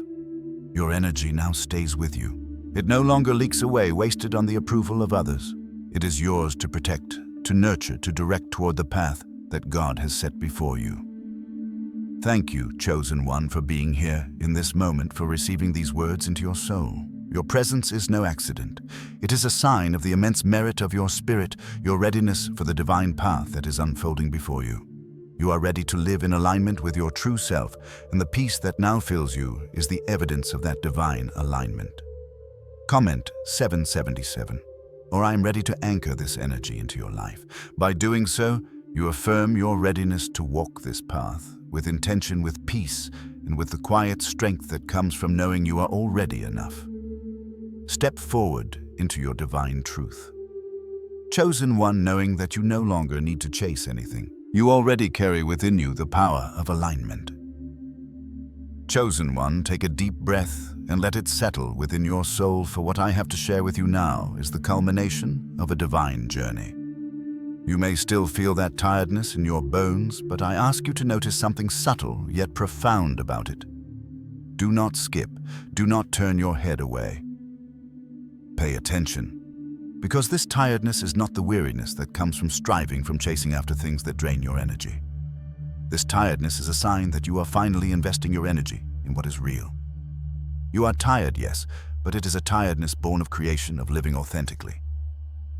Your energy now stays with you. It no longer leaks away, wasted on the approval of others. It is yours to protect, to nurture, to direct toward the path that God has set before you. Thank you, Chosen One, for being here in this moment, for receiving these words into your soul. Your presence is no accident. It is a sign of the immense merit of your spirit, your readiness for the divine path that is unfolding before you. You are ready to live in alignment with your true self, and the peace that now fills you is the evidence of that divine alignment. Comment 777, or I am ready to anchor this energy into your life. By doing so, you affirm your readiness to walk this path with intention, with peace, and with the quiet strength that comes from knowing you are already enough. Step forward into your divine truth. Chosen One, knowing that you no longer need to chase anything. You already carry within you the power of alignment. Chosen One, take a deep breath and let it settle within your soul, for what I have to share with you now is the culmination of a divine journey. You may still feel that tiredness in your bones, but I ask you to notice something subtle yet profound about it. Do not skip. Do not turn your head away. Pay attention, because this tiredness is not the weariness that comes from striving, from chasing after things that drain your energy. This tiredness is a sign that you are finally investing your energy in what is real. You are tired, yes, but it is a tiredness born of creation, of living authentically.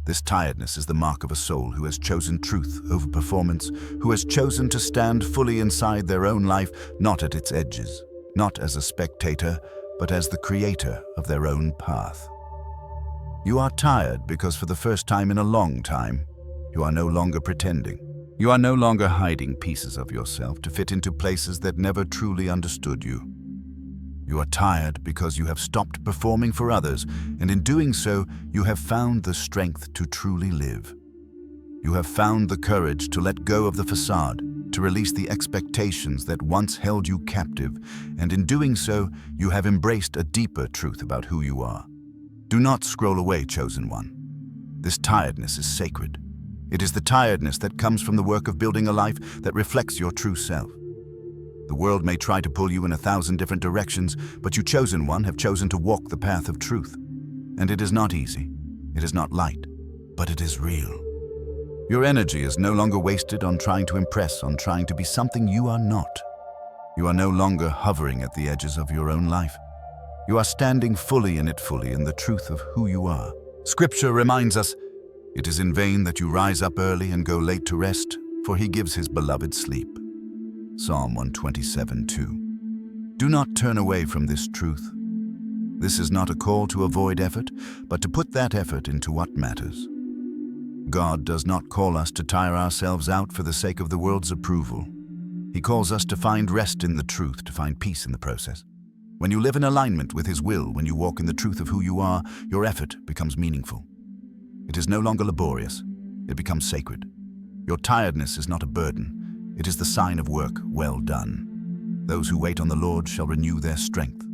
This tiredness is the mark of a soul who has chosen truth over performance, who has chosen to stand fully inside their own life, not at its edges, not as a spectator, but as the creator of their own path. You are tired because for the first time in a long time, you are no longer pretending. You are no longer hiding pieces of yourself to fit into places that never truly understood you. You are tired because you have stopped performing for others, and in doing so, you have found the strength to truly live. You have found the courage to let go of the facade, to release the expectations that once held you captive, and in doing so, you have embraced a deeper truth about who you are. Do not scroll away, Chosen One. This tiredness is sacred. It is the tiredness that comes from the work of building a life that reflects your true self. The world may try to pull you in 1,000 different directions, but you, Chosen One, have chosen to walk the path of truth. And it is not easy, it is not light, but it is real. Your energy is no longer wasted on trying to impress, on trying to be something you are not. You are no longer hovering at the edges of your own life. You are standing fully in the truth of who you are. Scripture reminds us, "It is in vain that you rise up early and go late to rest, for he gives his beloved sleep." Psalm 127:2. Do not turn away from this truth. This is not a call to avoid effort, but to put that effort into what matters. God does not call us to tire ourselves out for the sake of the world's approval. He calls us to find rest in the truth, to find peace in the process. When you live in alignment with His will, when you walk in the truth of who you are, your effort becomes meaningful. It is no longer laborious, it becomes sacred. Your tiredness is not a burden. It is the sign of work well done. Those who wait on the Lord shall renew their strength.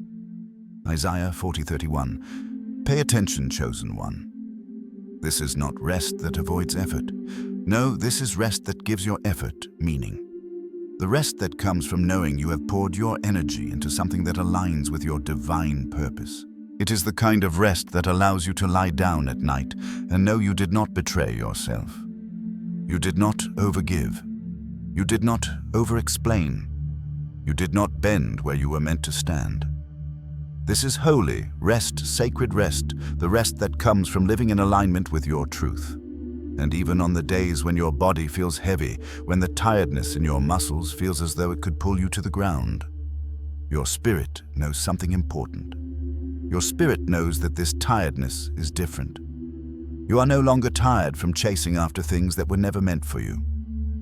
Isaiah 40:31. Pay attention, Chosen One. This is not rest that avoids effort. No, this is rest that gives your effort meaning. The rest that comes from knowing you have poured your energy into something that aligns with your divine purpose. It is the kind of rest that allows you to lie down at night and know you did not betray yourself. You did not overgive. You did not over-explain. You did not bend where you were meant to stand. This is holy rest, sacred rest, the rest that comes from living in alignment with your truth. And even on the days when your body feels heavy, when the tiredness in your muscles feels as though it could pull you to the ground, your spirit knows something important. Your spirit knows that this tiredness is different. You are no longer tired from chasing after things that were never meant for you.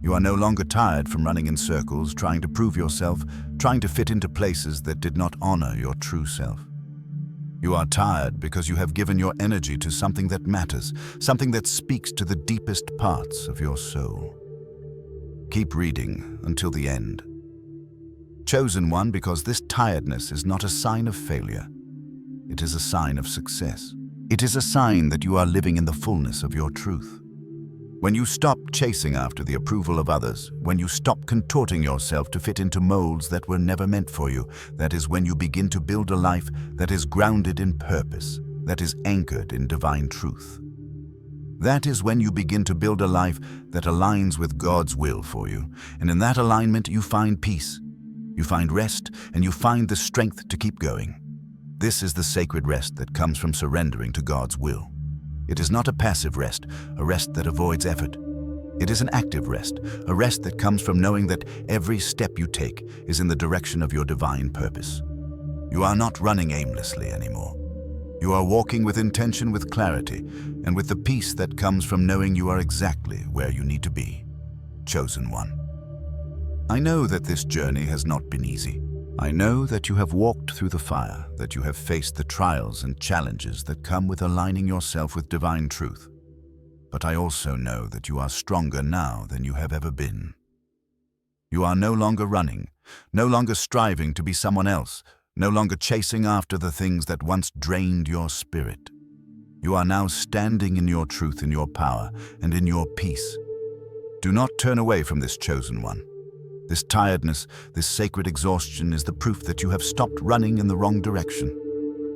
You are no longer tired from running in circles, trying to prove yourself, trying to fit into places that did not honor your true self. You are tired because you have given your energy to something that matters, something that speaks to the deepest parts of your soul. Keep reading until the end. Chosen One, because this tiredness is not a sign of failure. It is a sign of success. It is a sign that you are living in the fullness of your truth. When you stop chasing after the approval of others, when you stop contorting yourself to fit into molds that were never meant for you, that is when you begin to build a life that is grounded in purpose, that is anchored in divine truth. That is when you begin to build a life that aligns with God's will for you. And in that alignment, you find peace, you find rest, and you find the strength to keep going. This is the sacred rest that comes from surrendering to God's will. It is not a passive rest, a rest that avoids effort. It is an active rest, a rest that comes from knowing that every step you take is in the direction of your divine purpose. You are not running aimlessly anymore. You are walking with intention, with clarity, and with the peace that comes from knowing you are exactly where you need to be. Chosen one. I know that this journey has not been easy. I know that you have walked through the fire, that you have faced the trials and challenges that come with aligning yourself with divine truth. But I also know that you are stronger now than you have ever been. You are no longer running, no longer striving to be someone else, no longer chasing after the things that once drained your spirit. You are now standing in your truth, in your power, and in your peace. Do not turn away from this chosen one. This tiredness, this sacred exhaustion is the proof that you have stopped running in the wrong direction.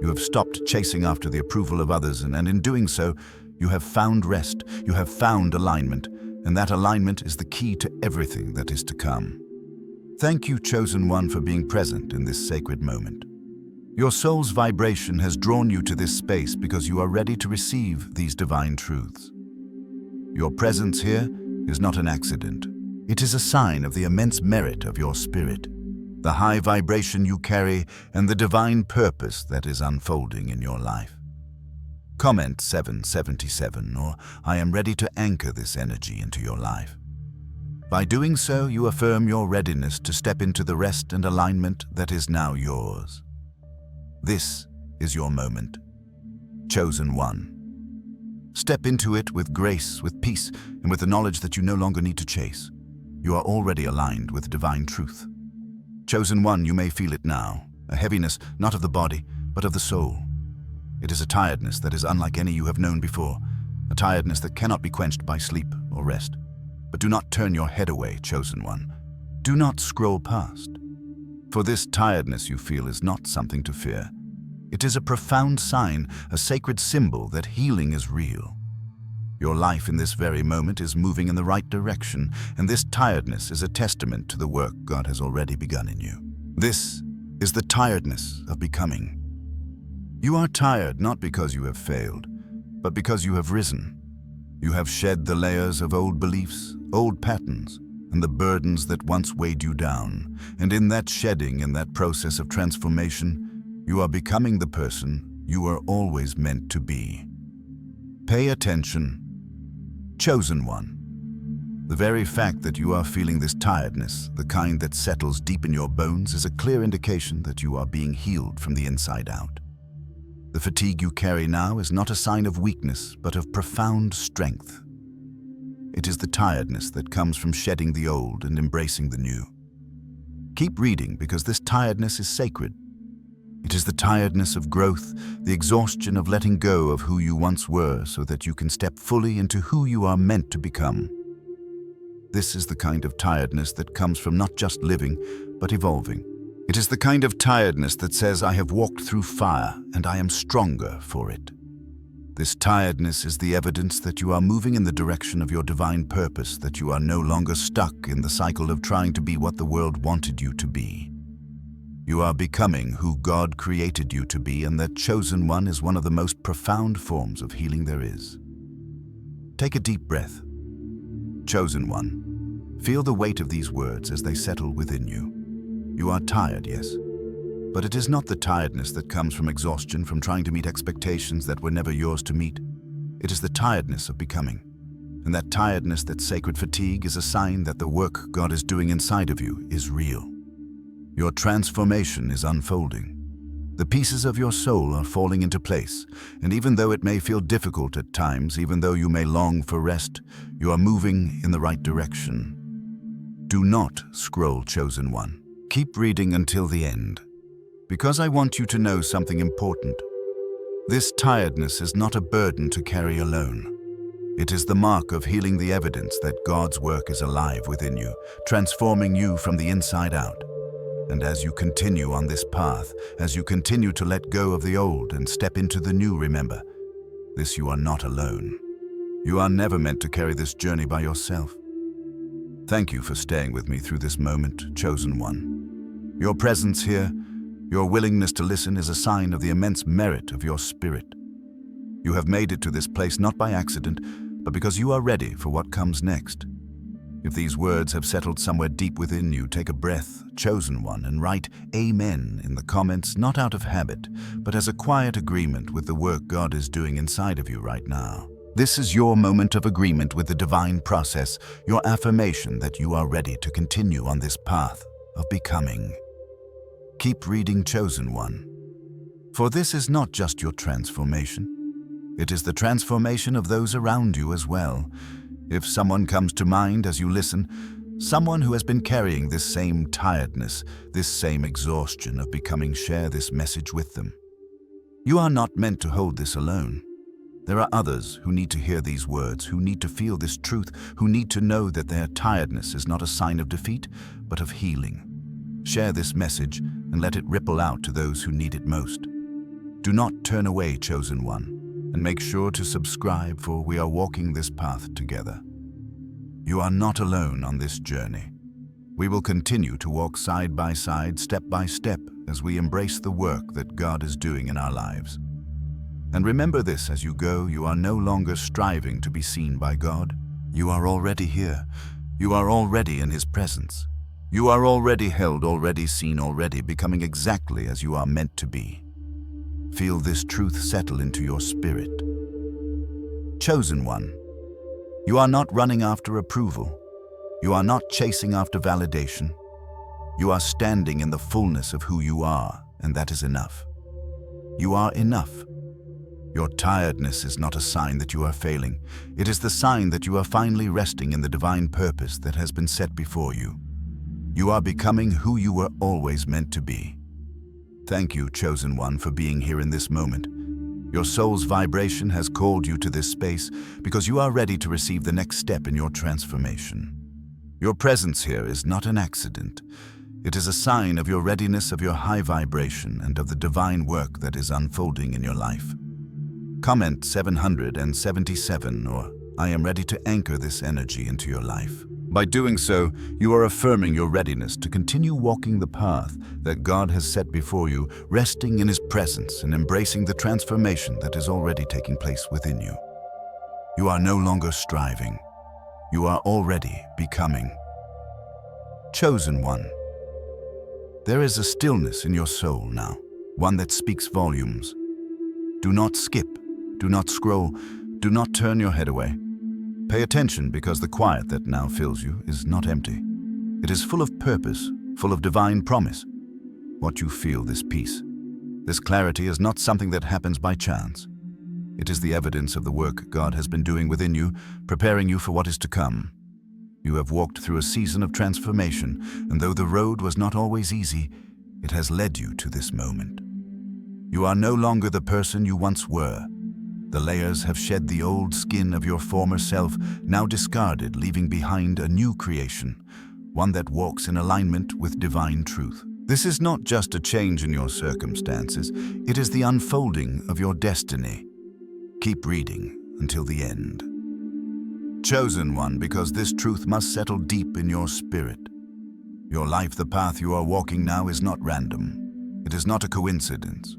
You have stopped chasing after the approval of others, and in doing so, you have found rest, you have found alignment, and that alignment is the key to everything that is to come. Thank you, Chosen One, for being present in this sacred moment. Your soul's vibration has drawn you to this space because you are ready to receive these divine truths. Your presence here is not an accident. It is a sign of the immense merit of your spirit, the high vibration you carry, and the divine purpose that is unfolding in your life. Comment 777, or I am ready to anchor this energy into your life. By doing so, you affirm your readiness to step into the rest and alignment that is now yours. This is your moment. Chosen one. Step into it with grace, with peace, and with the knowledge that you no longer need to chase. You are already aligned with divine truth. Chosen one, you may feel it now, a heaviness not of the body, but of the soul. It is a tiredness that is unlike any you have known before, a tiredness that cannot be quenched by sleep or rest. But do not turn your head away, Chosen One. Do not scroll past. For this tiredness you feel is not something to fear. It is a profound sign, a sacred symbol that healing is real. Your life in this very moment is moving in the right direction, and this tiredness is a testament to the work God has already begun in you. This is the tiredness of becoming. You are tired not because you have failed, but because you have risen. You have shed the layers of old beliefs, old patterns, and the burdens that once weighed you down. And in that shedding, in that process of transformation, you are becoming the person you were always meant to be. Pay attention. Chosen one. The very fact that you are feeling this tiredness, the kind that settles deep in your bones, is a clear indication that you are being healed from the inside out. The fatigue you carry now is not a sign of weakness, but of profound strength. It is the tiredness that comes from shedding the old and embracing the new. Keep reading, because this tiredness is sacred. It is the tiredness of growth, the exhaustion of letting go of who you once were so that you can step fully into who you are meant to become. This is the kind of tiredness that comes from not just living, but evolving. It is the kind of tiredness that says, I have walked through fire and I am stronger for it. This tiredness is the evidence that you are moving in the direction of your divine purpose, that you are no longer stuck in the cycle of trying to be what the world wanted you to be. You are becoming who God created you to be, and that Chosen One is one of the most profound forms of healing there is. Take a deep breath. Chosen One. Feel the weight of these words as they settle within you. You are tired, yes, but it is not the tiredness that comes from exhaustion, from trying to meet expectations that were never yours to meet. It is the tiredness of becoming. And that tiredness, that sacred fatigue, is a sign that the work God is doing inside of you is real. Your transformation is unfolding. The pieces of your soul are falling into place, and even though it may feel difficult at times, even though you may long for rest, you are moving in the right direction. Do not scroll, Chosen One. Keep reading until the end, because I want you to know something important. This tiredness is not a burden to carry alone. It is the mark of healing, the evidence that God's work is alive within you, transforming you from the inside out. And as you continue on this path, as you continue to let go of the old and step into the new, remember, this: you are not alone. You are never meant to carry this journey by yourself. Thank you for staying with me through this moment, Chosen One. Your presence here, your willingness to listen is a sign of the immense merit of your spirit. You have made it to this place not by accident, but because you are ready for what comes next. If these words have settled somewhere deep within you, take a breath, Chosen One, and write Amen in the comments, not out of habit, but as a quiet agreement with the work God is doing inside of you right now. This is your moment of agreement with the divine process, your affirmation that you are ready to continue on this path of becoming. Keep reading, Chosen One, for this is not just your transformation. It is the transformation of those around you as well. If someone comes to mind as you listen, someone who has been carrying this same tiredness, this same exhaustion of becoming, share this message with them. You are not meant to hold this alone. There are others who need to hear these words, who need to feel this truth, who need to know that their tiredness is not a sign of defeat, but of healing. Share this message and let it ripple out to those who need it most. Do not turn away, Chosen One, and make sure to subscribe, for we are walking this path together. You are not alone on this journey. We will continue to walk side by side, step by step, as we embrace the work that God is doing in our lives. And remember this as you go, you are no longer striving to be seen by God. You are already here. You are already in His presence. You are already held, already seen, already becoming exactly as you are meant to be. Feel this truth settle into your spirit. Chosen One, you are not running after approval. You are not chasing after validation. You are standing in the fullness of who you are, and that is enough. You are enough. Your tiredness is not a sign that you are failing. It is the sign that you are finally resting in the divine purpose that has been set before you. You are becoming who you were always meant to be. Thank you, Chosen One, for being here in this moment. Your soul's vibration has called you to this space because you are ready to receive the next step in your transformation. Your presence here is not an accident. It is a sign of your readiness, of your high vibration, and of the divine work that is unfolding in your life. Comment 777 or I am ready to anchor this energy into your life. By doing so, you are affirming your readiness to continue walking the path that God has set before you, resting in His presence and embracing the transformation that is already taking place within you. You are no longer striving. You are already becoming. Chosen One, there is a stillness in your soul now, one that speaks volumes. Do not skip. Do not scroll. Do not turn your head away. Pay attention, because the quiet that now fills you is not empty. It is full of purpose, full of divine promise. What you feel, this peace, this clarity, is not something that happens by chance. It is the evidence of the work God has been doing within you, preparing you for what is to come. You have walked through a season of transformation, and though the road was not always easy, it has led you to this moment. You are no longer the person you once were. The layers have shed the old skin of your former self, now discarded, leaving behind a new creation, one that walks in alignment with divine truth. This is not just a change in your circumstances, it is the unfolding of your destiny. Keep reading until the end. Chosen One, because this truth must settle deep in your spirit. Your life, the path you are walking now, is not random. It is not a coincidence.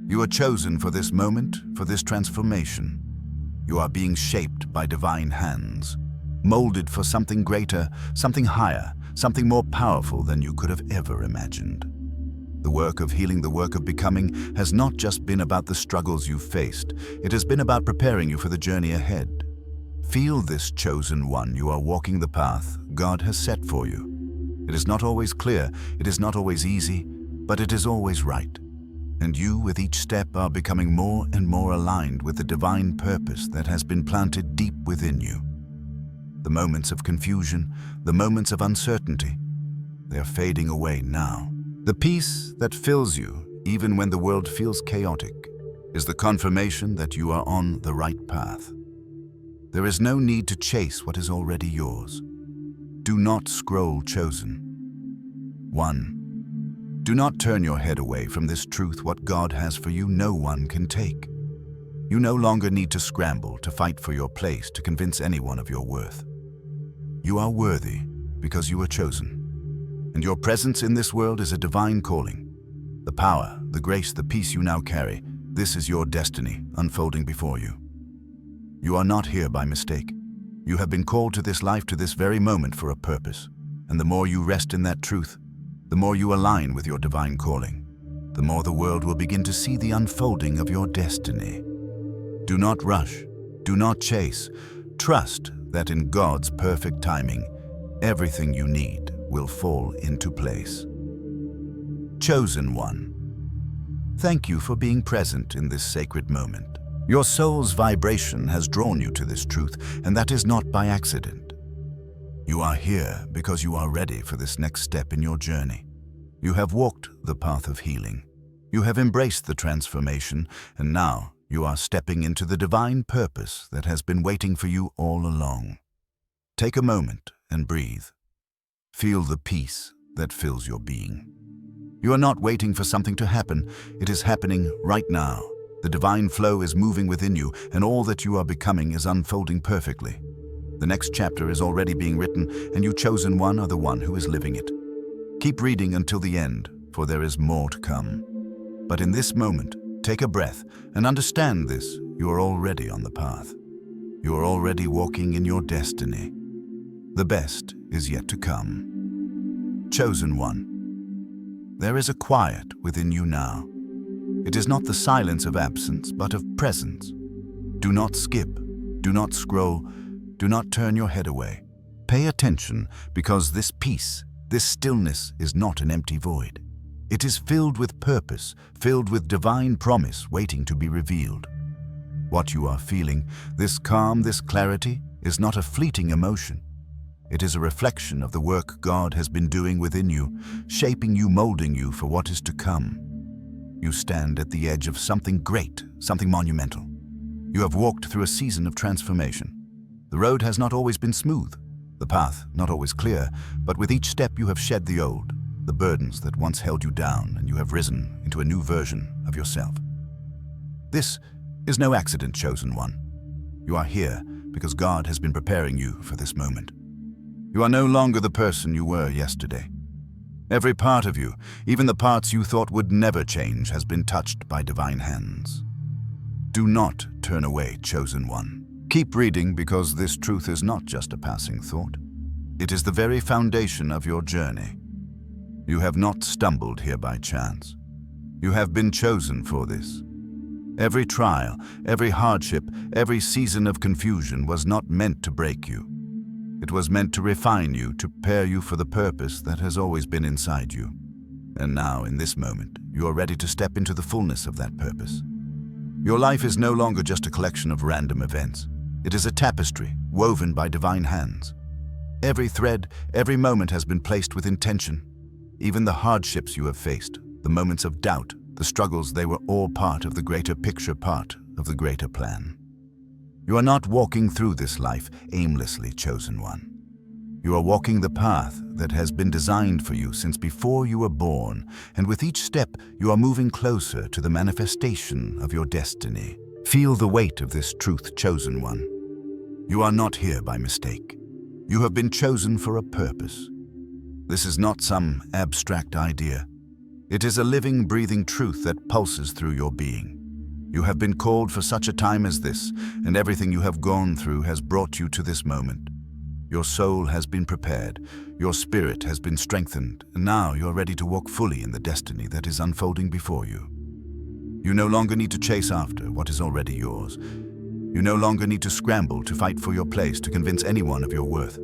You are chosen for this moment, for this transformation. You are being shaped by divine hands, molded for something greater, something higher, something more powerful than you could have ever imagined. The work of healing, the work of becoming, has not just been about the struggles you've faced. It has been about preparing you for the journey ahead. Feel this, Chosen One. You are walking the path God has set for you. It is not always clear, it is not always easy, but it is always right. And you, with each step, are becoming more and more aligned with the divine purpose that has been planted deep within you. The moments of confusion, the moments of uncertainty, they are fading away now. The peace that fills you, even when the world feels chaotic, is the confirmation that you are on the right path. There is no need to chase what is already yours. Do not scroll, Chosen One. Do not turn your head away from this truth. What God has for you, no one can take. You no longer need to scramble to fight for your place to convince anyone of your worth. You are worthy because you were chosen. And your presence in this world is a divine calling. The power, the grace, the peace you now carry, this is your destiny unfolding before you. You are not here by mistake. You have been called to this life, to this very moment, for a purpose. And the more you rest in that truth, the more you align with your divine calling, the more the world will begin to see the unfolding of your destiny. Do not rush. Do not chase. Trust that in God's perfect timing, everything you need will fall into place. Chosen one, thank you for being present in this sacred moment. Your soul's vibration has drawn you to this truth, and that is not by accident. You are here because you are ready for this next step in your journey. You have walked the path of healing. You have embraced the transformation, and now you are stepping into the divine purpose that has been waiting for you all along. Take a moment and breathe. Feel the peace that fills your being. You are not waiting for something to happen. It is happening right now. The divine flow is moving within you, and all that you are becoming is unfolding perfectly. The next chapter is already being written, and you, chosen one, are the one who is living it. Keep reading until the end, for there is more to come. But in this moment, take a breath and understand this: you are already on the path. You are already walking in your destiny. The best is yet to come. Chosen one, there is a quiet within you now. It is not the silence of absence, but of presence. Do not skip, do not scroll, do not turn your head away. Pay attention, because this peace, this stillness is not an empty void. It is filled with purpose, filled with divine promise waiting to be revealed. What you are feeling, this calm, this clarity, is not a fleeting emotion. It is a reflection of the work God has been doing within you, shaping you, molding you for what is to come. You stand at the edge of something great, something monumental. You have walked through a season of transformation. The road has not always been smooth, the path not always clear, but with each step you have shed the old, the burdens that once held you down, and you have risen into a new version of yourself. This is no accident, chosen one. You are here because God has been preparing you for this moment. You are no longer the person you were yesterday. Every part of you, even the parts you thought would never change, has been touched by divine hands. Do not turn away, chosen one. Keep reading, because this truth is not just a passing thought. It is the very foundation of your journey. You have not stumbled here by chance. You have been chosen for this. Every trial, every hardship, every season of confusion was not meant to break you. It was meant to refine you, to prepare you for the purpose that has always been inside you. And now, in this moment, you are ready to step into the fullness of that purpose. Your life is no longer just a collection of random events. It is a tapestry woven by divine hands. Every thread, every moment has been placed with intention. Even the hardships you have faced, the moments of doubt, the struggles, they were all part of the greater picture, part of the greater plan. You are not walking through this life aimlessly, chosen one. You are walking the path that has been designed for you since before you were born, and with each step you are moving closer to the manifestation of your destiny. Feel the weight of this truth, chosen one. You are not here by mistake. You have been chosen for a purpose. This is not some abstract idea. It is a living, breathing truth that pulses through your being. You have been called for such a time as this, and everything you have gone through has brought you to this moment. Your soul has been prepared, your spirit has been strengthened, and now you are ready to walk fully in the destiny that is unfolding before you. You no longer need to chase after what is already yours. You no longer need to scramble to fight for your place to convince anyone of your worth.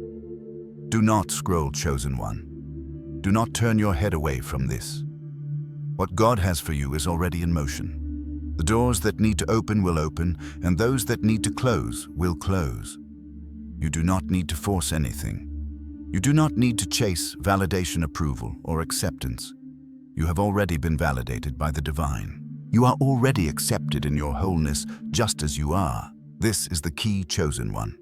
Do not scroll, chosen one. Do not turn your head away from this. What God has for you is already in motion. The doors that need to open will open, and those that need to close will close. You do not need to force anything. You do not need to chase validation, approval, or acceptance. You have already been validated by the divine. You are already accepted in your wholeness, just as you are. This is the key, chosen one.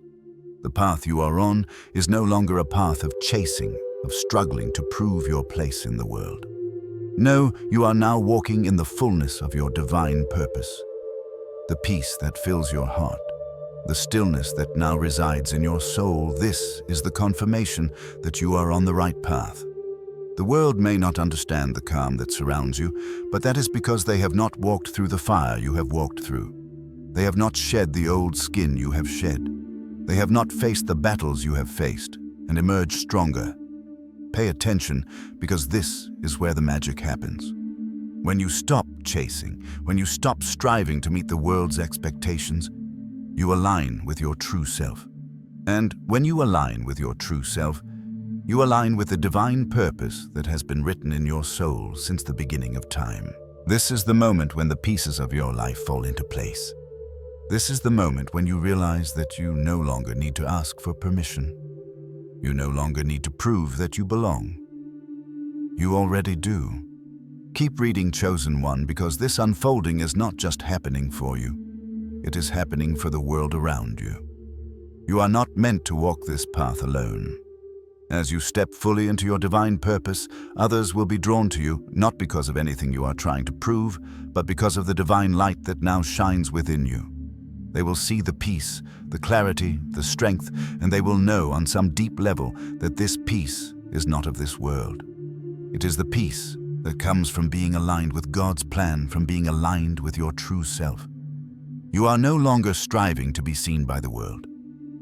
The path you are on is no longer a path of chasing, of struggling to prove your place in the world. No, you are now walking in the fullness of your divine purpose. the peace that fills your heart, the stillness that now resides in your soul. This is the confirmation that you are on the right path. The world may not understand the calm that surrounds you, but that is because they have not walked through the fire you have walked through. They have not shed the old skin you have shed. They have not faced the battles you have faced and emerged stronger. Pay attention, because this is where the magic happens. When you stop chasing, when you stop striving to meet the world's expectations, you align with your true self. And when you align with your true self, you align with the divine purpose that has been written in your soul since the beginning of time. This is the moment when the pieces of your life fall into place. This is the moment when you realize that you no longer need to ask for permission. You no longer need to prove that you belong. You already do. Keep reading, Chosen One, because this unfolding is not just happening for you. It is happening for the world around you. You are not meant to walk this path alone. As you step fully into your divine purpose, others will be drawn to you, not because of anything you are trying to prove, but because of the divine light that now shines within you. They will see the peace, the clarity, the strength, and they will know on some deep level that this peace is not of this world. It is the peace that comes from being aligned with God's plan, from being aligned with your true self. You are no longer striving to be seen by the world.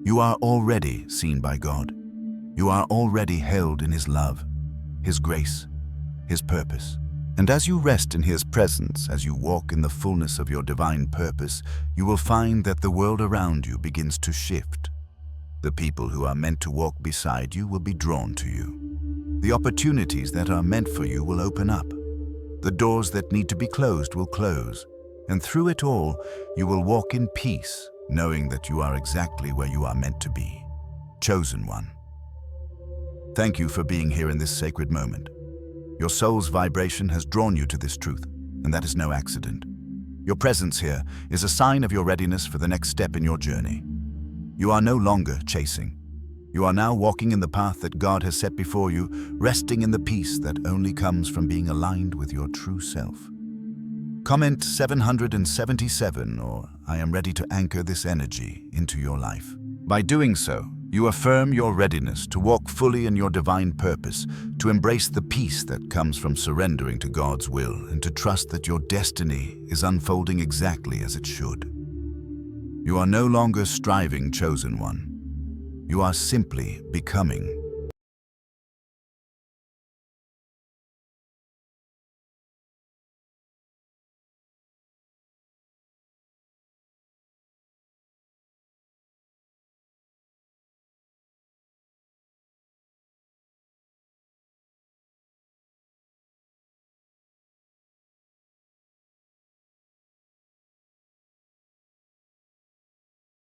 You are already seen by God. You are already held in His love, His grace, His purpose. And as you rest in His presence, as you walk in the fullness of your divine purpose, you will find that the world around you begins to shift. The people who are meant to walk beside you will be drawn to you. The opportunities that are meant for you will open up. The doors that need to be closed will close. And through it all, you will walk in peace, knowing that you are exactly where you are meant to be. Chosen One. Thank you for being here in this sacred moment. Your soul's vibration has drawn you to this truth, and that is no accident. Your presence here is a sign of your readiness for the next step in your journey. You are no longer chasing. You are now walking in the path that God has set before you, resting in the peace that only comes from being aligned with your true self. Comment 777, or I am ready to anchor this energy into your life. By doing so, you affirm your readiness to walk fully in your divine purpose, to embrace the peace that comes from surrendering to God's will, and to trust that your destiny is unfolding exactly as it should. You are no longer striving, Chosen One. You are simply becoming.